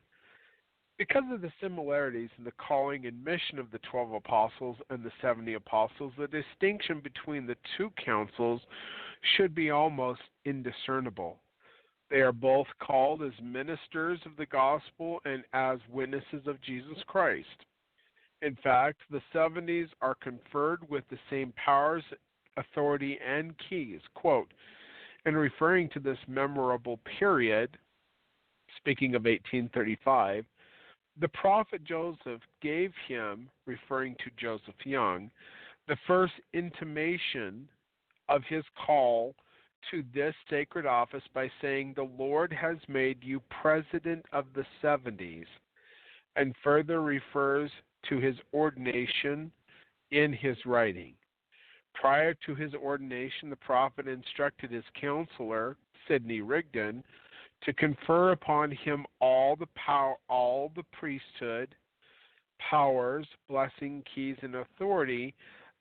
[SPEAKER 2] Because of the similarities in the calling and mission of the 12 apostles and the 70 apostles, the distinction between the two councils should be almost indiscernible. They are both called as ministers of the gospel and as witnesses of Jesus Christ. In fact, the 70s are conferred with the same powers, authority, and keys. Quote, in referring to this memorable period, speaking of 1835, the prophet Joseph gave him, referring to Joseph Young, the first intimation of his call to this sacred office by saying, the Lord has made you president of the 70s, and further refers to his ordination in his writing. Prior to his ordination, the prophet instructed his counselor, Sidney Rigdon, to confer upon him all the priesthood, powers, blessing, keys, and authority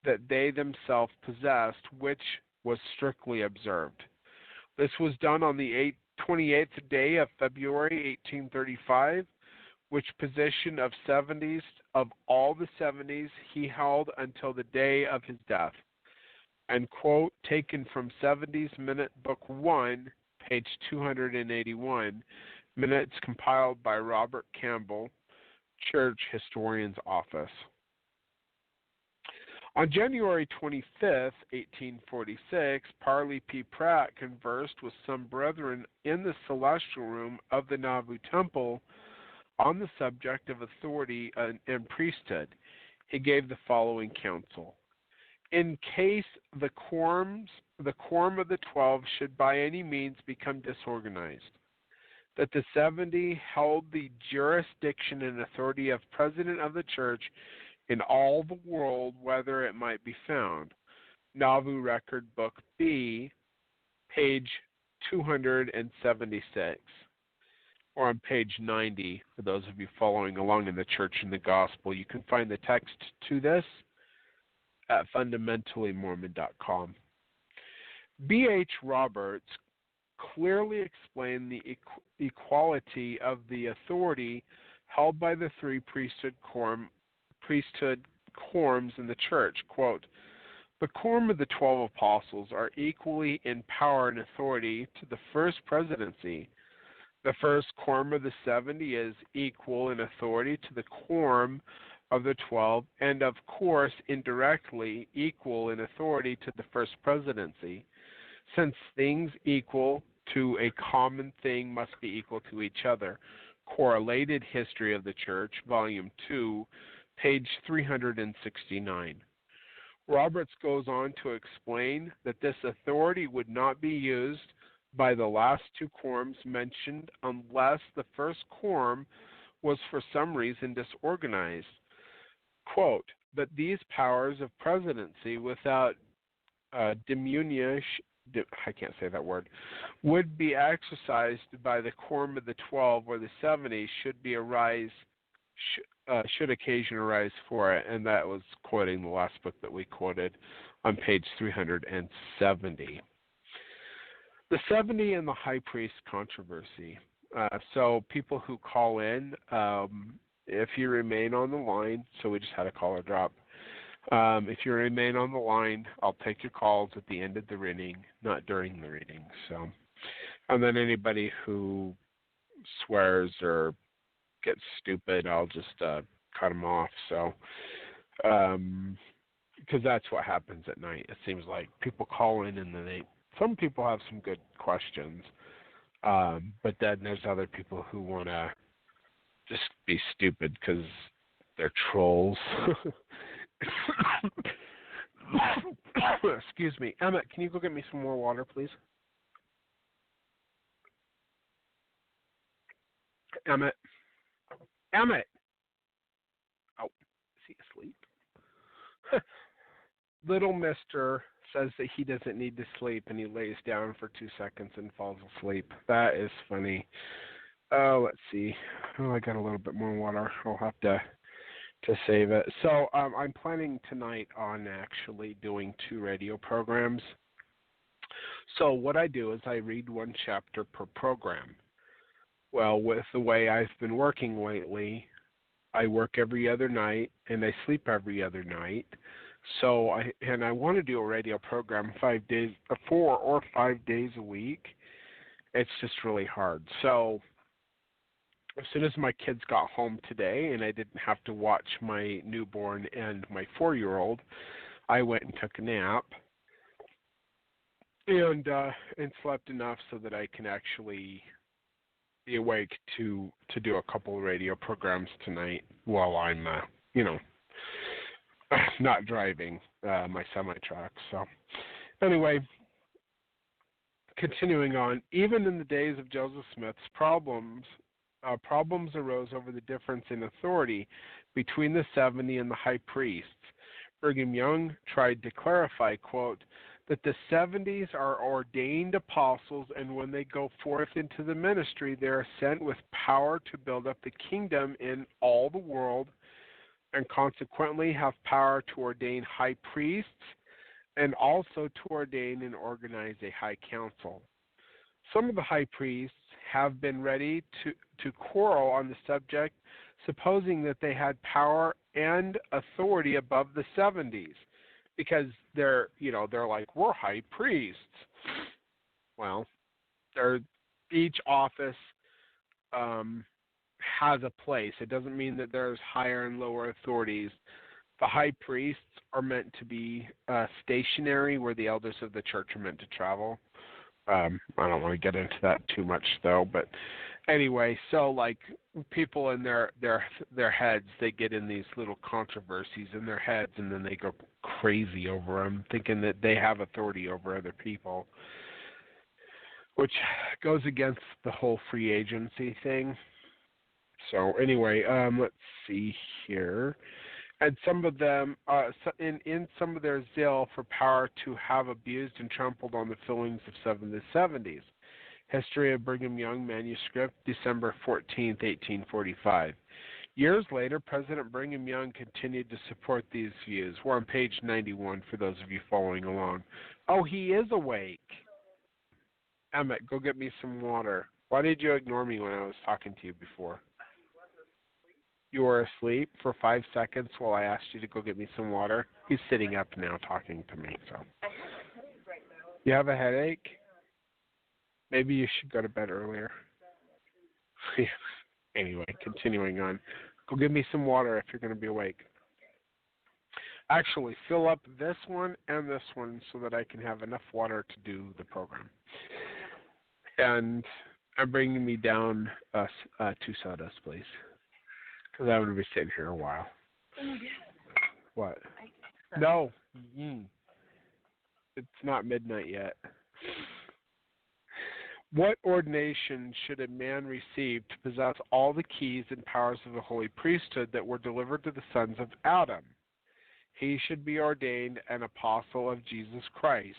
[SPEAKER 2] that they themselves possessed, which was strictly observed. This was done on the 28th day of February 1835, which position of 70s of all the 70s he held until the day of his death. And quote, taken from 70s Minute Book 1, page 281, minutes compiled by Robert Campbell, Church Historian's Office. On January 25, 1846, Parley P. Pratt conversed with some brethren in the celestial room of the Nauvoo Temple on the subject of authority and priesthood. He gave the following counsel. In case the quorum of the 12 should by any means become disorganized, that the 70 held the jurisdiction and authority of president of the church in all the world, whether it might be found. Nauvoo Record, Book B, page 276, or on page 90, for those of you following along in the Church and the Gospel. You can find the text to this at fundamentallimormon.com. B.H. Roberts clearly explain the equality of the authority held by the three priesthood quorums in the church. Quote, the quorum of the 12 apostles are equally in power and authority to the first presidency. The first quorum of the 70 is equal in authority to the quorum of the 12, and of course, indirectly equal in authority to the first presidency, since things equal to a common thing must be equal to each other. Correlated History of the Church, Volume 2, page 369. Roberts goes on to explain that this authority would not be used by the last two quorums mentioned unless the first quorum was for some reason disorganized. Quote, but these powers of presidency without diminution, I can't say that word, would be exercised by the quorum of the 12 or the 70 should occasion arise for it, and that was quoting the last book that we quoted on page 370. The 70 and the high priest controversy. So people who call in, if you remain on the line, so we just had a caller drop. If you remain on the line, I'll take your calls at the end of the reading, not during the reading. So, and then anybody who swears or gets stupid, I'll just cut them off. So, because that's what happens at night. It seems like people call in and then some people have some good questions, but then there's other people who want to just be stupid because they're trolls. Excuse me. Emmett, can you go get me some more water, please? Emmett. Emmett! Oh, is he asleep? Little Mister says that he doesn't need to sleep, and he lays down for 2 seconds and falls asleep. That is funny. Oh, let's see. Oh, I got a little bit more water. I'll have to save it. So I'm planning tonight on actually doing 2 radio programs. So what I do is I read 1 chapter per program. Well, with the way I've been working lately, I work every other night and I sleep every other night. So I want to do a radio program 4 or 5 days a week. It's just really hard. So as soon as my kids got home today and I didn't have to watch my newborn and my 4-year-old, I went and took a nap and slept enough so that I can actually be awake to do a couple of radio programs tonight while I'm not driving my semi-truck. So anyway, continuing on, even in the days of Joseph Smith's problems arose over the difference in authority between the 70 and the high priests. Brigham Young tried to clarify, quote, that the 70s are ordained apostles, and when they go forth into the ministry, they are sent with power to build up the kingdom in all the world, and consequently have power to ordain high priests and also to ordain and organize a high council. Some of the high priests have been ready to quarrel on the subject, supposing that they had power and authority above the 70s, because they're like, we're high priests. Well, each office has a place. It doesn't mean that there's higher and lower authorities. The high priests are meant to be stationary, where the elders of the church are meant to travel. I don't want to get into that too much, though. But anyway, so like people in their heads, they get in these little controversies in their heads, and then they go crazy over them, thinking that they have authority over other people, which goes against the whole free agency thing. So anyway, let's see here. And some of them, in some of their zeal for power, to have abused and trampled on the feelings of some of the 70s. History of Brigham Young manuscript, December 14th, 1845. Years later, President Brigham Young continued to support these views. We're on page 91 for those of you following along. Oh, he is awake. Emmett, go get me some water. Why did you ignore me when I was talking to you before? You were asleep for 5 seconds while I asked you to go get me some water. He's sitting up now talking to me. So, you have a headache? Maybe you should go to bed earlier. Anyway, continuing on. Go get me some water if you're going to be awake. Actually, fill up this one and this one so that I can have enough water to do the program. And I'm bringing me down 2 sodas, please. Because I'm going to be sitting here a while. What? No. It's not midnight yet. What ordination should a man receive to possess all the keys and powers of the holy priesthood that were delivered to the sons of Adam? He should be ordained an apostle of Jesus Christ.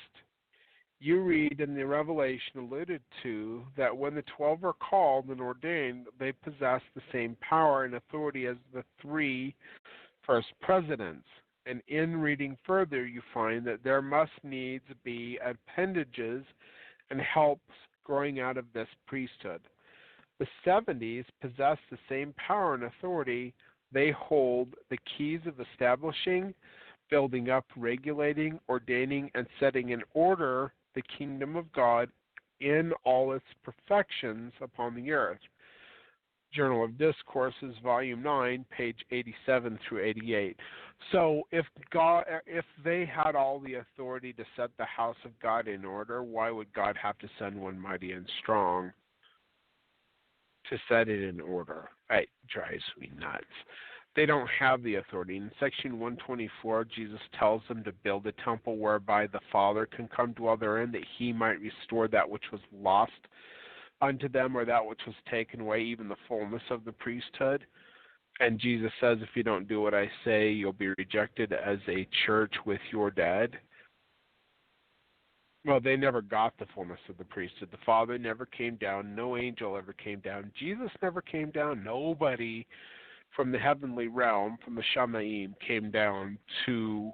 [SPEAKER 2] You read in the Revelation alluded to that when the 12 are called and ordained, they possess the same power and authority as the 3 first presidents. And in reading further, you find that there must needs be appendages and helps growing out of this priesthood. The 70s possess the same power and authority. They hold the keys of establishing, building up, regulating, ordaining, and setting in order the kingdom of God in all its perfections upon the earth. Journal of Discourses, Volume 9, page 87 through 88. So if they had all the authority to set the house of God in order, why would God have to send one mighty and strong to set it in order? It drives me nuts. They don't have the authority. In section 124, Jesus tells them to build a temple whereby the Father can come dwell therein, that he might restore that which was lost unto them, or that which was taken away, even the fullness of the priesthood. And Jesus says, if you don't do what I say, you'll be rejected as a church with your dead. Well, they never got the fullness of the priesthood. The Father never came down. No angel ever came down. Jesus never came down. Nobody from the heavenly realm, from the Shamaim, came down to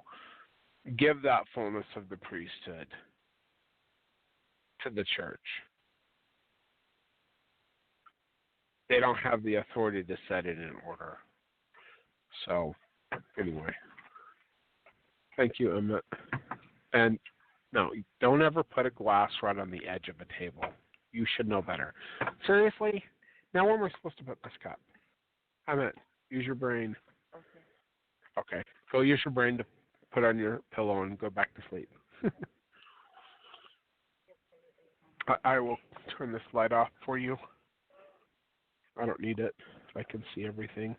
[SPEAKER 2] give that fullness of the priesthood to the church. They don't have the authority to set it in order. So, anyway. Thank you, Emmett. And, no, don't ever put a glass right on the edge of a table. You should know better. Seriously? Now where am I supposed to put this cup? Emmett, use your brain. Okay. Go use your brain to put on your pillow and go back to sleep. I will turn this light off for you. I don't need it. I can see everything.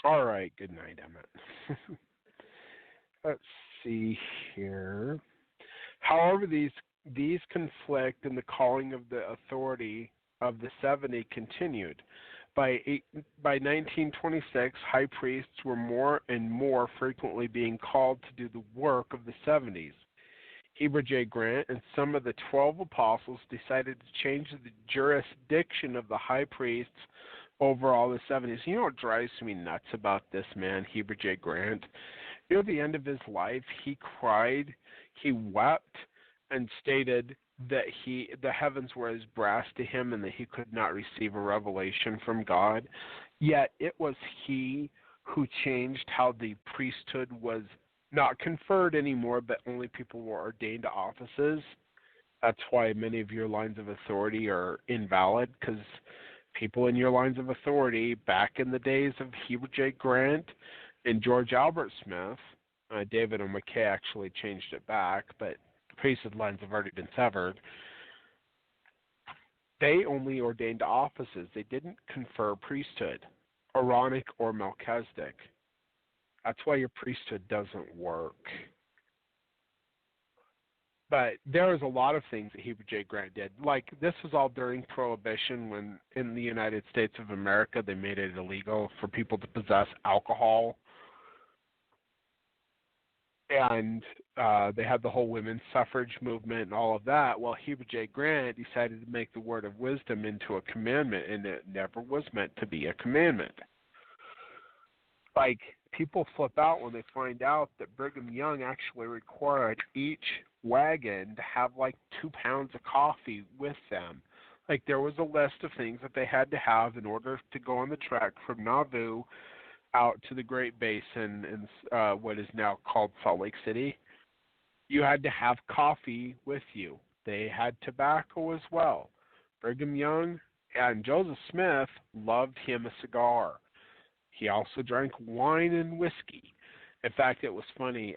[SPEAKER 2] All right. Good night, Emmett. Let's see here. However, these conflict in the calling of the authority of the 70 continued. By 1926, high priests were more and more frequently being called to do the work of the 70s. Heber J. Grant and some of the 12 apostles decided to change the jurisdiction of the high priests over all the 70s. You know what drives me nuts about this man, Heber J. Grant? You know, at the end of his life, he cried, he wept, and stated that the heavens were as brass to him and that he could not receive a revelation from God. Yet it was he who changed how the priesthood was not conferred anymore, but only people were ordained to offices. That's why many of your lines of authority are invalid, because people in your lines of authority back in the days of Heber J. Grant and George Albert Smith, David O. McKay actually changed it back, but the priesthood lines have already been severed. They only ordained to offices. They didn't confer priesthood, Aaronic or Melchizedek. That's why your priesthood doesn't work. But there was a lot of things that Heber J. Grant did. Like, this was all during Prohibition, when in the United States of America they made it illegal for people to possess alcohol. And they had the whole women's suffrage movement and all of that. Well, Heber J. Grant decided to make the word of wisdom into a commandment, and it never was meant to be a commandment. Like, people flip out when they find out that Brigham Young actually required each wagon to have like 2 pounds of coffee with them. Like there was a list of things that they had to have in order to go on the trek from Nauvoo out to the Great Basin in what is now called Salt Lake City. You had to have coffee with you. They had tobacco as well. Brigham Young and Joseph Smith loved him a cigar. He also drank wine and whiskey. In fact, it was funny.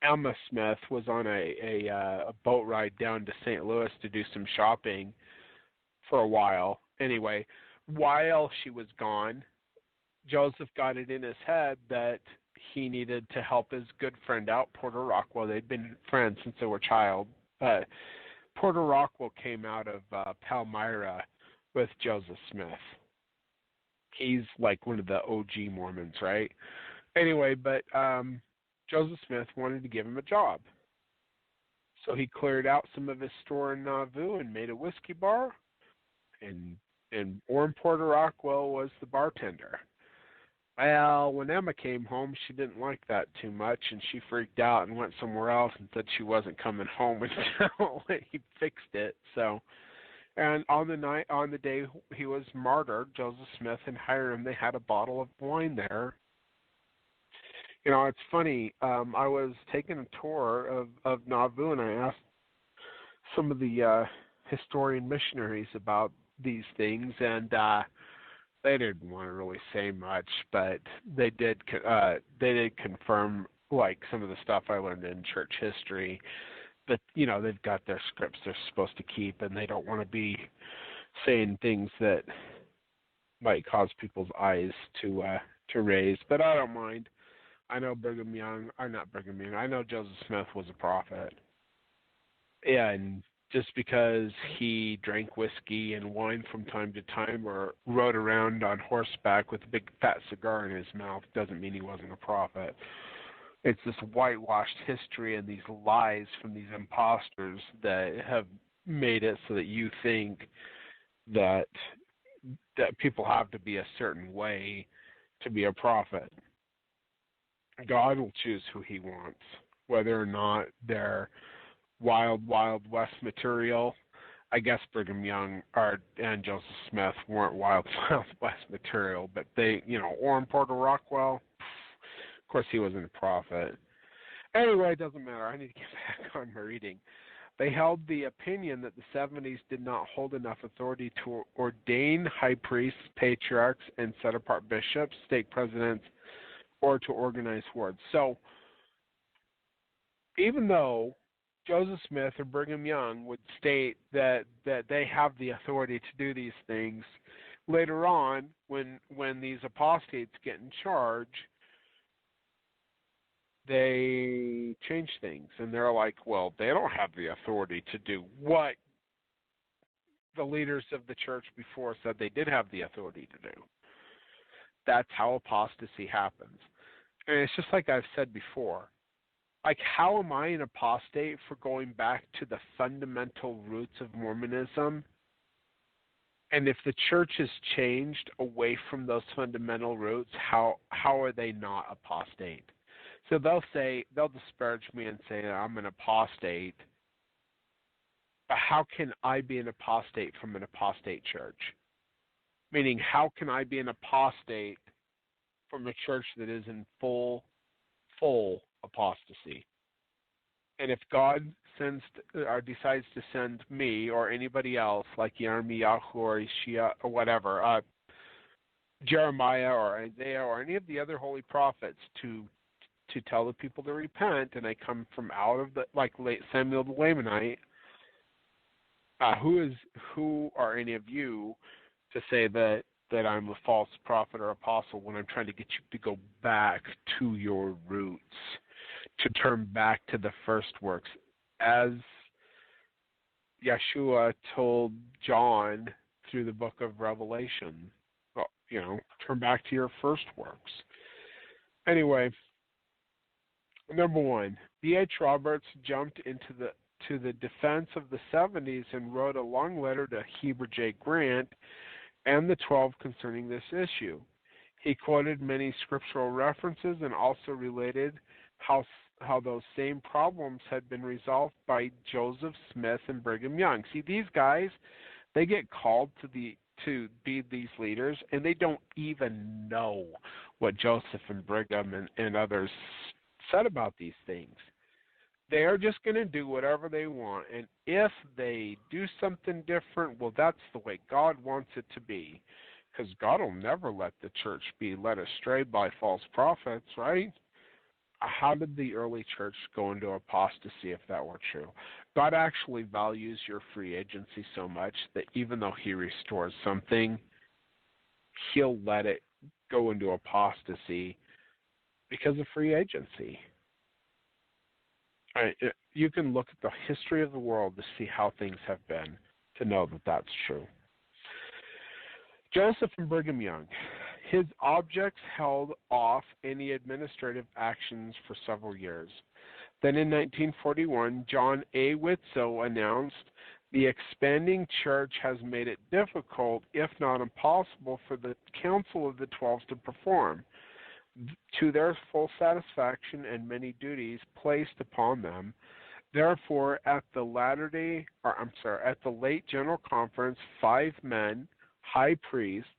[SPEAKER 2] Emma Smith was on a boat ride down to St. Louis to do some shopping for a while. Anyway, while she was gone, Joseph got it in his head that he needed to help his good friend out, Porter Rockwell. They'd been friends since they were child. Porter Rockwell came out of Palmyra with Joseph Smith. He's like one of the OG Mormons, right? Anyway, but Joseph Smith wanted to give him a job. So he cleared out some of his store in Nauvoo and made a whiskey bar, and Orrin Porter Rockwell was the bartender. Well, when Emma came home, she didn't like that too much, and she freaked out and went somewhere else and said she wasn't coming home until he fixed it. So, and on the day he was martyred, Joseph Smith and Hiram, they had a bottle of wine there. You know, it's funny. I was taking a tour of Nauvoo, and I asked some of the historian missionaries about these things, and they didn't want to really say much, but they did confirm like some of the stuff I learned in church history. But you know, they've got their scripts they're supposed to keep, and they don't want to be saying things that might cause people's eyes to raise. But I don't mind. I know I know Joseph Smith was a prophet, and just because he drank whiskey and wine from time to time or rode around on horseback with a big fat cigar in his mouth doesn't mean he wasn't a prophet. It's this whitewashed history and these lies from these imposters that have made it so that you think that people have to be a certain way to be a prophet. God will choose who he wants, whether or not they're Wild West material. I guess Brigham Young and Joseph Smith weren't Wild West material, but they, you know, Orrin Porter Rockwell, of course he wasn't a prophet. Anyway, it doesn't matter. I need to get back on my reading. They held the opinion that the 70s did not hold enough authority to ordain high priests, patriarchs, and set apart bishops, stake presidents, or to organize wards. So, even though Joseph Smith or Brigham Young would state that they have the authority to do these things, later on, when these apostates get in charge, they change things, and they're like, well, they don't have the authority to do what the leaders of the church before said they did have the authority to do. That's how apostasy happens. And it's just like I've said before. Like, how am I an apostate for going back to the fundamental roots of Mormonism? And if the church has changed away from those fundamental roots, how are they not apostate? So they'll disparage me and say I'm an apostate. But how can I be an apostate from an apostate church? Meaning, how can I be an apostate from a church that is in full apostasy? And if God sends or decides to send me or anybody else like Yirmiyahu or Ishia or whatever, Jeremiah or Isaiah or any of the other holy prophets to tell the people to repent, and I come from out of the, like Samuel the Lamanite, who are any of you to say that I'm a false prophet or apostle when I'm trying to get you to go back to your roots, to turn back to the first works, as Yeshua told John through the book of Revelation. Well, you know, turn back to your first works. Anyway, number one, B.H. Roberts jumped to the defense of the 70s and wrote a long letter to Heber J. Grant and the 12 concerning this issue. He quoted many scriptural references and also related how how those same problems had been resolved by Joseph Smith and Brigham Young. See, these guys, they get called to be these leaders, and they don't even know what Joseph and Brigham and others said about these things. They are just going to do whatever they want, and if they do something different, well, that's the way God wants it to be, because God will never let the church be led astray by false prophets, right? How did the early church go into apostasy if that were true? God actually values your free agency so much that even though he restores something, he'll let it go into apostasy because of free agency. You can look at the history of the world to see how things have been to know that that's true. Joseph and Brigham Young. His objects held off any administrative actions for several years. Then in 1941, John A. Whitsoe announced, the expanding church has made it difficult, if not impossible, for the Council of the 12 to perform to their full satisfaction and many duties placed upon them. Therefore, at the late General Conference, 5 men, high priests,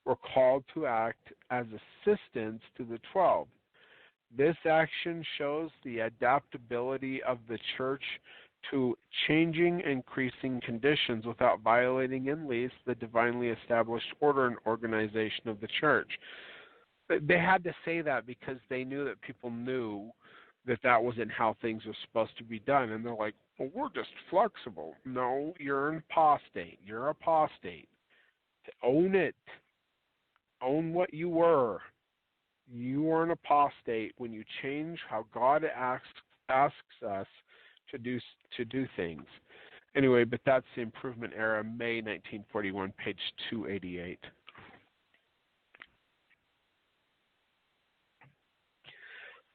[SPEAKER 2] were called to act as assistants to the 12. This action shows the adaptability of the church to changing, increasing conditions without violating in least the divinely established order and organization of the church. They had to say that because they knew that people knew that that wasn't how things were supposed to be done. And they're like, well, we're just flexible. No, you're an apostate. You're apostate. Own it. Own what you were. You are an apostate when you change how God asks us to do things. Anyway, but that's the Improvement Era, May 1941, page 288.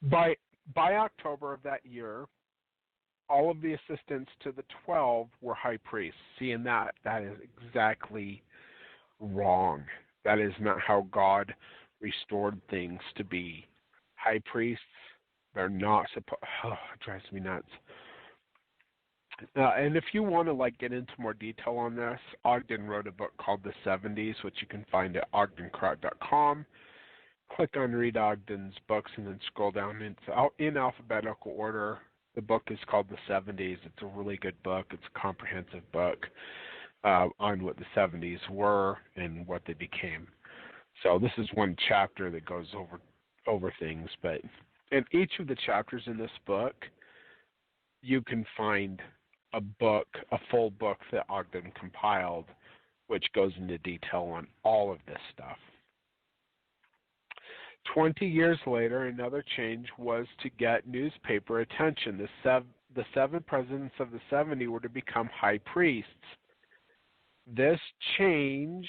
[SPEAKER 2] By October of that year, all of the assistants to the 12 were high priests. See, and that is exactly wrong. That is not how God restored things to be. High priests, they're not supposed. Oh, it drives me nuts. And if you want to get into more detail on this, Ogden wrote a book called The 70s, which you can find at ogdenkraut.com. Click on Read Ogden's books and then scroll down in alphabetical order. The book is called The 70s. It's a really good book. It's a comprehensive book on what the 70s were and what they became. So this is one chapter that goes over things, but in each of the chapters in this book, you can find a full book that Ogden compiled, which goes into detail on all of this stuff. 20 years later, another change was to get newspaper attention. The 7 presidents of the 70 were to become high priests. This change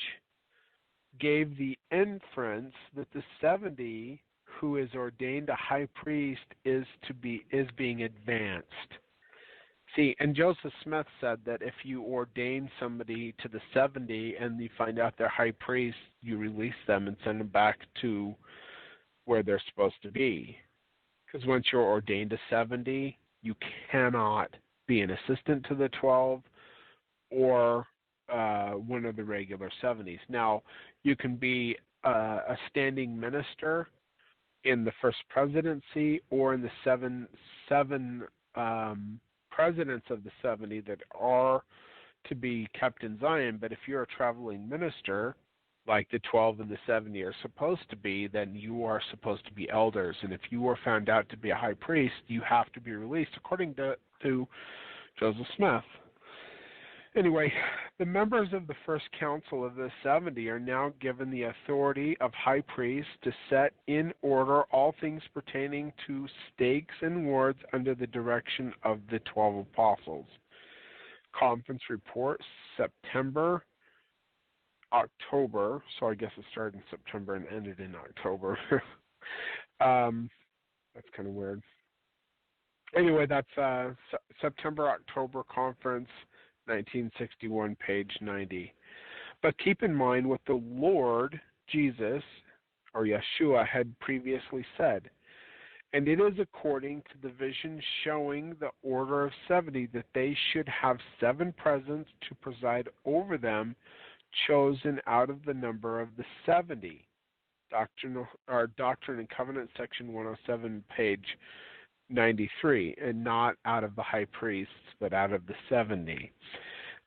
[SPEAKER 2] gave the inference that the 70 who is ordained a high priest is being advanced. See, and Joseph Smith said that if you ordain somebody to the 70 and you find out they're high priests, you release them and send them back to where they're supposed to be. Because once you're ordained to 70, you cannot be an assistant to the 12 or one of the regular 70s. Now, you can be a standing minister in the first presidency or in the seven presidents of the 70 that are to be kept in Zion. But if you're a traveling minister, like the 12 and the 70 are supposed to be, then you are supposed to be elders. And if you are found out to be a high priest, you have to be released, according to Joseph Smith. Anyway, the members of the first council of the 70 are now given the authority of high priests to set in order all things pertaining to stakes and wards under the direction of the 12 apostles. Conference report, September, October, so I guess it started in September and ended in October. That's kind of weird. Anyway, that's September, October conference, 1961, page 90. But keep in mind what the Lord Jesus, or Yeshua, had previously said. And it is according to the vision showing the order of 70 that they should have 7 presidents to preside over them, chosen out of the number of the 70. Doctrine and Covenants, section 107, page 93, and not out of the high priests, but out of the 70.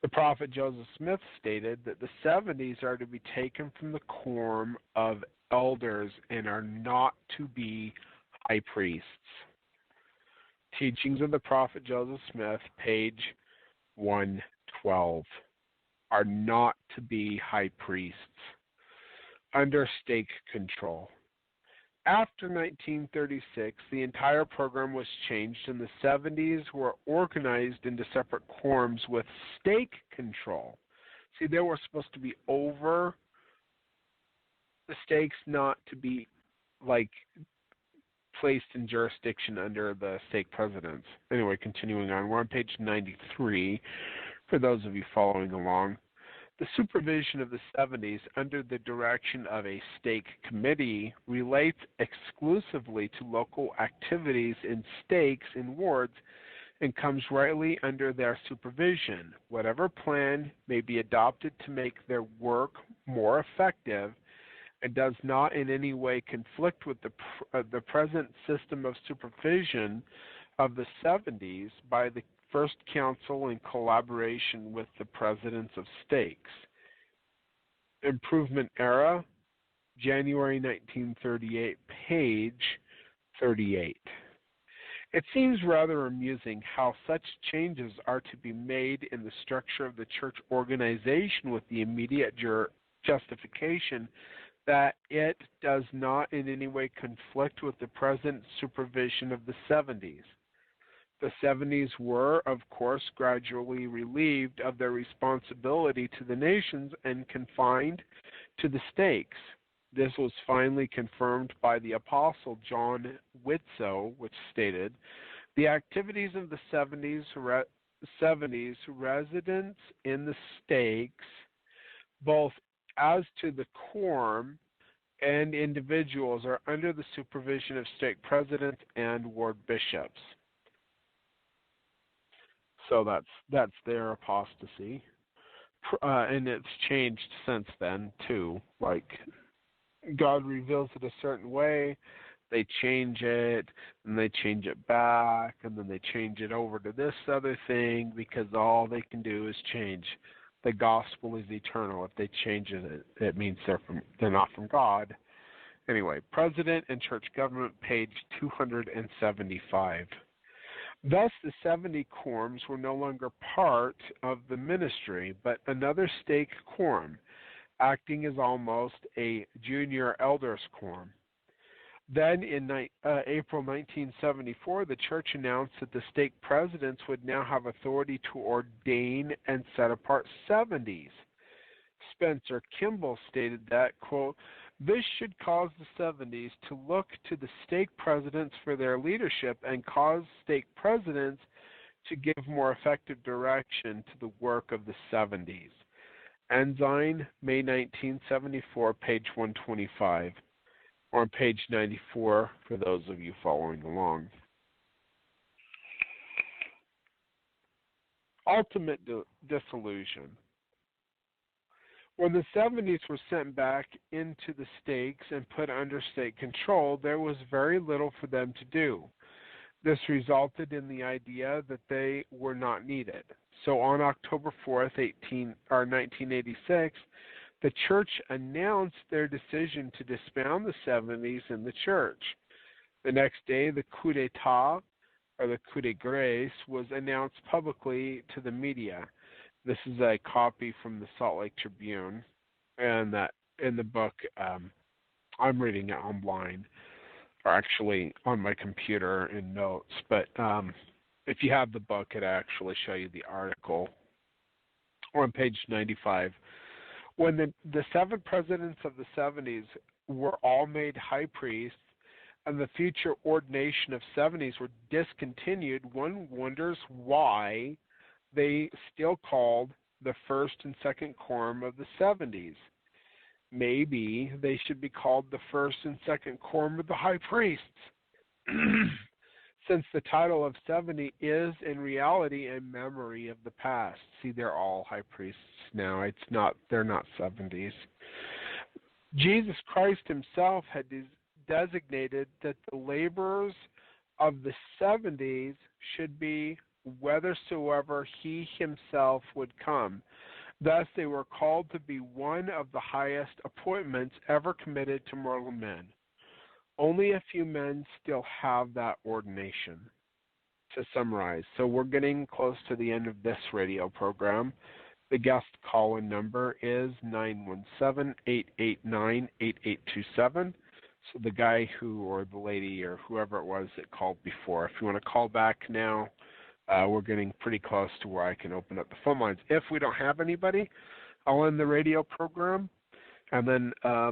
[SPEAKER 2] The prophet Joseph Smith stated that the 70s are to be taken from the quorum of elders and are not to be high priests. Teachings of the prophet Joseph Smith, page 112, are not to be high priests under stake control. After 1936, the entire program was changed and the 70s were organized into separate quorums with stake control. See, they were supposed to be over the stakes, not to be like placed in jurisdiction under the stake presidents. Anyway, continuing on, we're on page 93 for those of you following along. The supervision of the 70s under the direction of a stake committee relates exclusively to local activities in stakes in wards and comes rightly under their supervision. Whatever plan may be adopted to make their work more effective and does not in any way conflict with the present system of supervision of the 70s by the First Council in collaboration with the presidents of stakes. Improvement Era, January 1938, page 38. It seems rather amusing how such changes are to be made in the structure of the church organization with the immediate justification that it does not in any way conflict with the present supervision of the 70s. The 70s were, of course, gradually relieved of their responsibility to the nations and confined to the stakes. This was finally confirmed by the Apostle John Whitsoe, which stated, "The activities of the 70s residents in the stakes, both as to the quorum and individuals, are under the supervision of stake presidents and ward bishops." So that's their apostasy, and it's changed since then too. Like, God reveals it a certain way, they change it, and they change it back, and then they change it over to this other thing because all they can do is change. The gospel is eternal. If they change it, it means they're not from God. Anyway, President and Church Government, page 275. Thus, the 70 quorums were no longer part of the ministry, but another stake quorum, acting as almost a junior elders quorum. Then, in April 1974, the church announced that the stake presidents would now have authority to ordain and set apart 70s. Spencer Kimball stated that, quote, "This should cause the 70s to look to the stake presidents for their leadership and cause stake presidents to give more effective direction to the work of the 70s. Ensign, May 1974, page 125, or on page 94 for those of you following along. Ultimate disillusion. When the 70s were sent back into the stakes and put under state control, there was very little for them to do. This resulted in the idea that they were not needed. So on October 4th, 1986, the church announced their decision to disband the 70s in the church. The next day, the coup d'etat, or the coup de grace, was announced publicly to the media. This is a copy from the Salt Lake Tribune, and that in the book, I'm reading it online, or actually on my computer in notes. But if you have the book, it actually show you the article on page 95. When the 7 presidents of the 70s were all made high priests, and the future ordination of 70s were discontinued, one wonders why they still called the first and second quorum of the 70s. Maybe they should be called the first and second quorum of the high priests. Since the title of 70 is in reality a memory of the past. See, they're all high priests now. They're not 70s. Jesus Christ himself had designated that the laborers of the 70s should be whithersoever he himself would come. Thus they were called to be one of the highest appointments ever committed to mortal men. Only a few men still have that ordination. To summarize, so we're getting close to the end of this radio program. The guest call-in number is 917-889-8827. So the guy or the lady or whoever it was that called before, if you want to call back now, we're getting pretty close to where I can open up the phone lines. If we don't have anybody, I'll end the radio program, and then I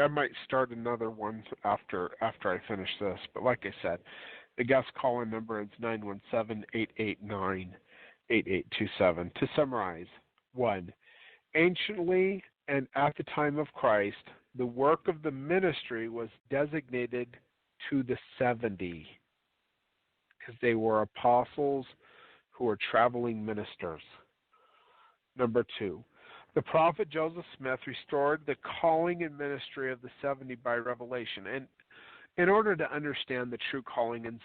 [SPEAKER 2] might start another one after I finish this. But like I said, the guest call-in number is 917-889-8827. To summarize, 1. Anciently and at the time of Christ, the work of the ministry was designated to the 70 because they were apostles who were traveling ministers. Number 2. The prophet Joseph Smith restored the calling and ministry of the 70 by revelation. And in order to understand the true calling of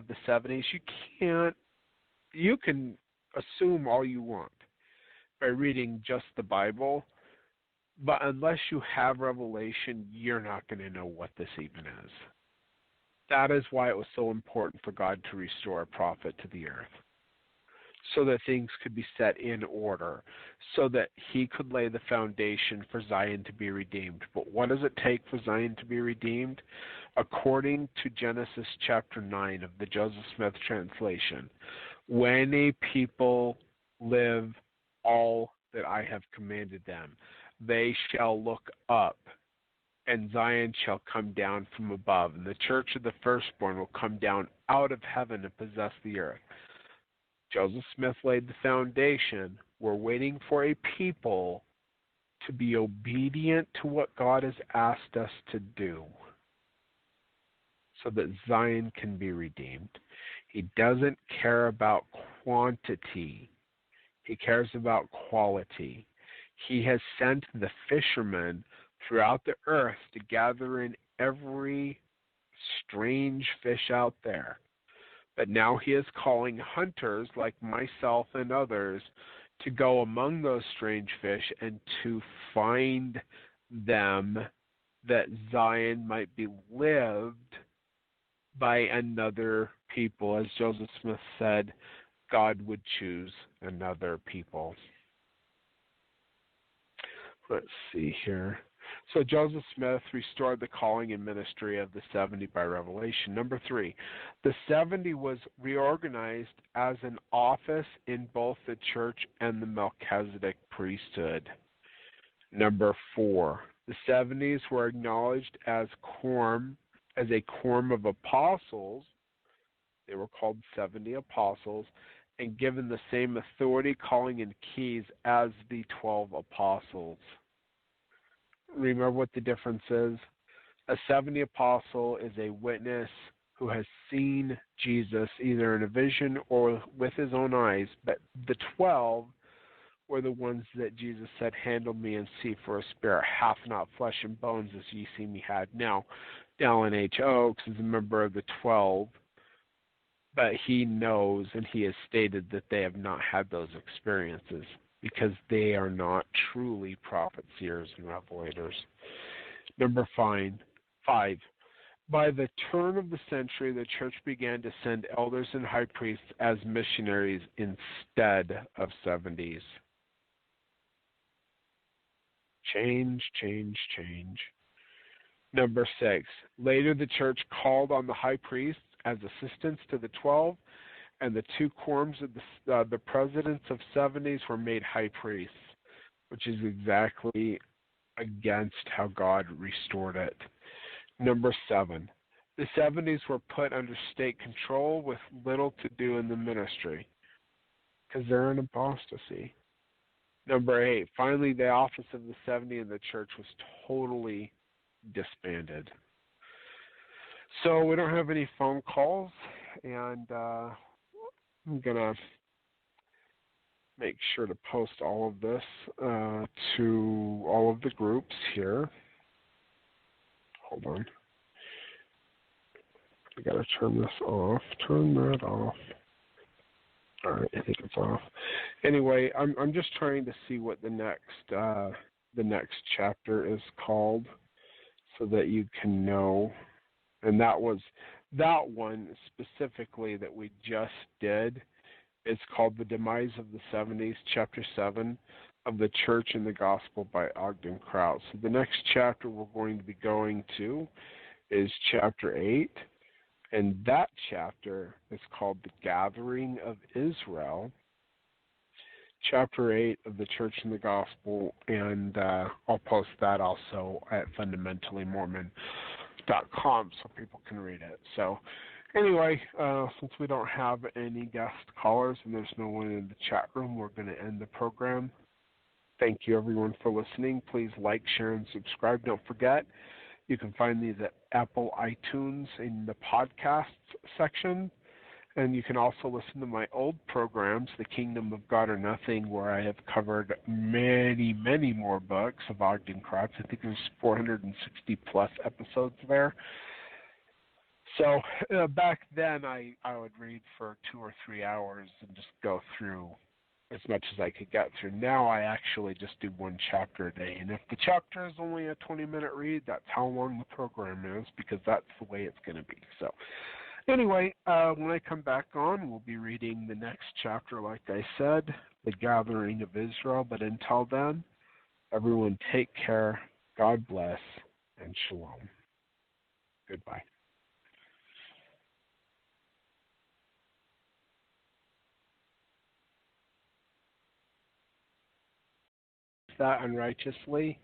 [SPEAKER 2] the 70s, you can assume all you want by reading just the Bible, but unless you have revelation, you're not going to know what this even is. That is why it was so important for God to restore a prophet to the earth, so that things could be set in order, so that he could lay the foundation for Zion to be redeemed. But what does it take for Zion to be redeemed? According to Genesis chapter 9 of the Joseph Smith translation, when a people live all that I have commanded them, they shall look up, and Zion shall come down from above, and the church of the firstborn will come down out of heaven and possess the earth. Joseph Smith laid the foundation. We're waiting for a people to be obedient to what God has asked us to do so that Zion can be redeemed. He doesn't care about quantity. He cares about quality. He has sent the fishermen throughout the earth to gather in every strange fish out there. But now he is calling hunters like myself and others to go among those strange fish and to find them, that Zion might be lived by another people. As Joseph Smith said, God would choose another people. Let's see here. So Joseph Smith restored the calling and ministry of the 70 by revelation. Number 3, the 70 was reorganized as an office in both the church and the Melchizedek priesthood. Number 4, the 70s were acknowledged as a quorum of apostles. They were called 70 apostles, and given the same authority, calling, and keys as the 12 apostles. Remember what the difference is? A 70 apostle is a witness who has seen Jesus either in a vision or with his own eyes, but the 12 were the ones that Jesus said, handle me and see, for a spirit hath not flesh and bones as ye see me had. Now, Dallin H. Oaks is a member of the 12, but he knows and he has stated that they have not had those experiences, because they are not truly prophets, seers, and revelators. Number 5. By the turn of the century, the church began to send elders and high priests as missionaries instead of 70s. Change. Number 6. Later, the church called on the high priests as assistants to the 12, and the 2 quorums of the presidents of 70s were made high priests, which is exactly against how God restored it. Number 7, the 70s were put under state control with little to do in the ministry because they're in apostasy. Number 8, finally, the office of the 70 in the church was totally disbanded. So we don't have any phone calls, and I'm going to make sure to post all of this to all of the groups here. Hold on. I got to turn this off. Turn that off. All right, I think it's off. Anyway, I'm just trying to see what the next chapter is called, so that you can know. And that one specifically that we just did. It's called The Demise of the 70s, Chapter 7 of the Church and the Gospel by Ogden KRAUT. So the next chapter we're going to be going to is Chapter 8, and that chapter is called The Gathering of Israel, Chapter 8 of the Church and the Gospel, and I'll post that also at fundamentallyMormon.com so people can read it. So anyway, since we don't have any guest callers and there's no one in the chat room, we're going to end the program. Thank you, everyone, for listening. Please like, share, and subscribe. Don't forget, you can find these at Apple iTunes in the podcasts section. And you can also listen to my old programs, The Kingdom of God or Nothing, where I have covered many, many more books of Ogden KRAUT. I think there's 460-plus episodes there. So back then, I would read for 2 or 3 hours and just go through as much as I could get through. Now I actually just do one chapter a day. And if the chapter is only a 20-minute read, that's how long the program is, because that's the way it's going to be. So anyway, when I come back on, we'll be reading the next chapter, like I said, The Gathering of Israel. But until then, everyone take care, God bless, and shalom. Goodbye. That unrighteously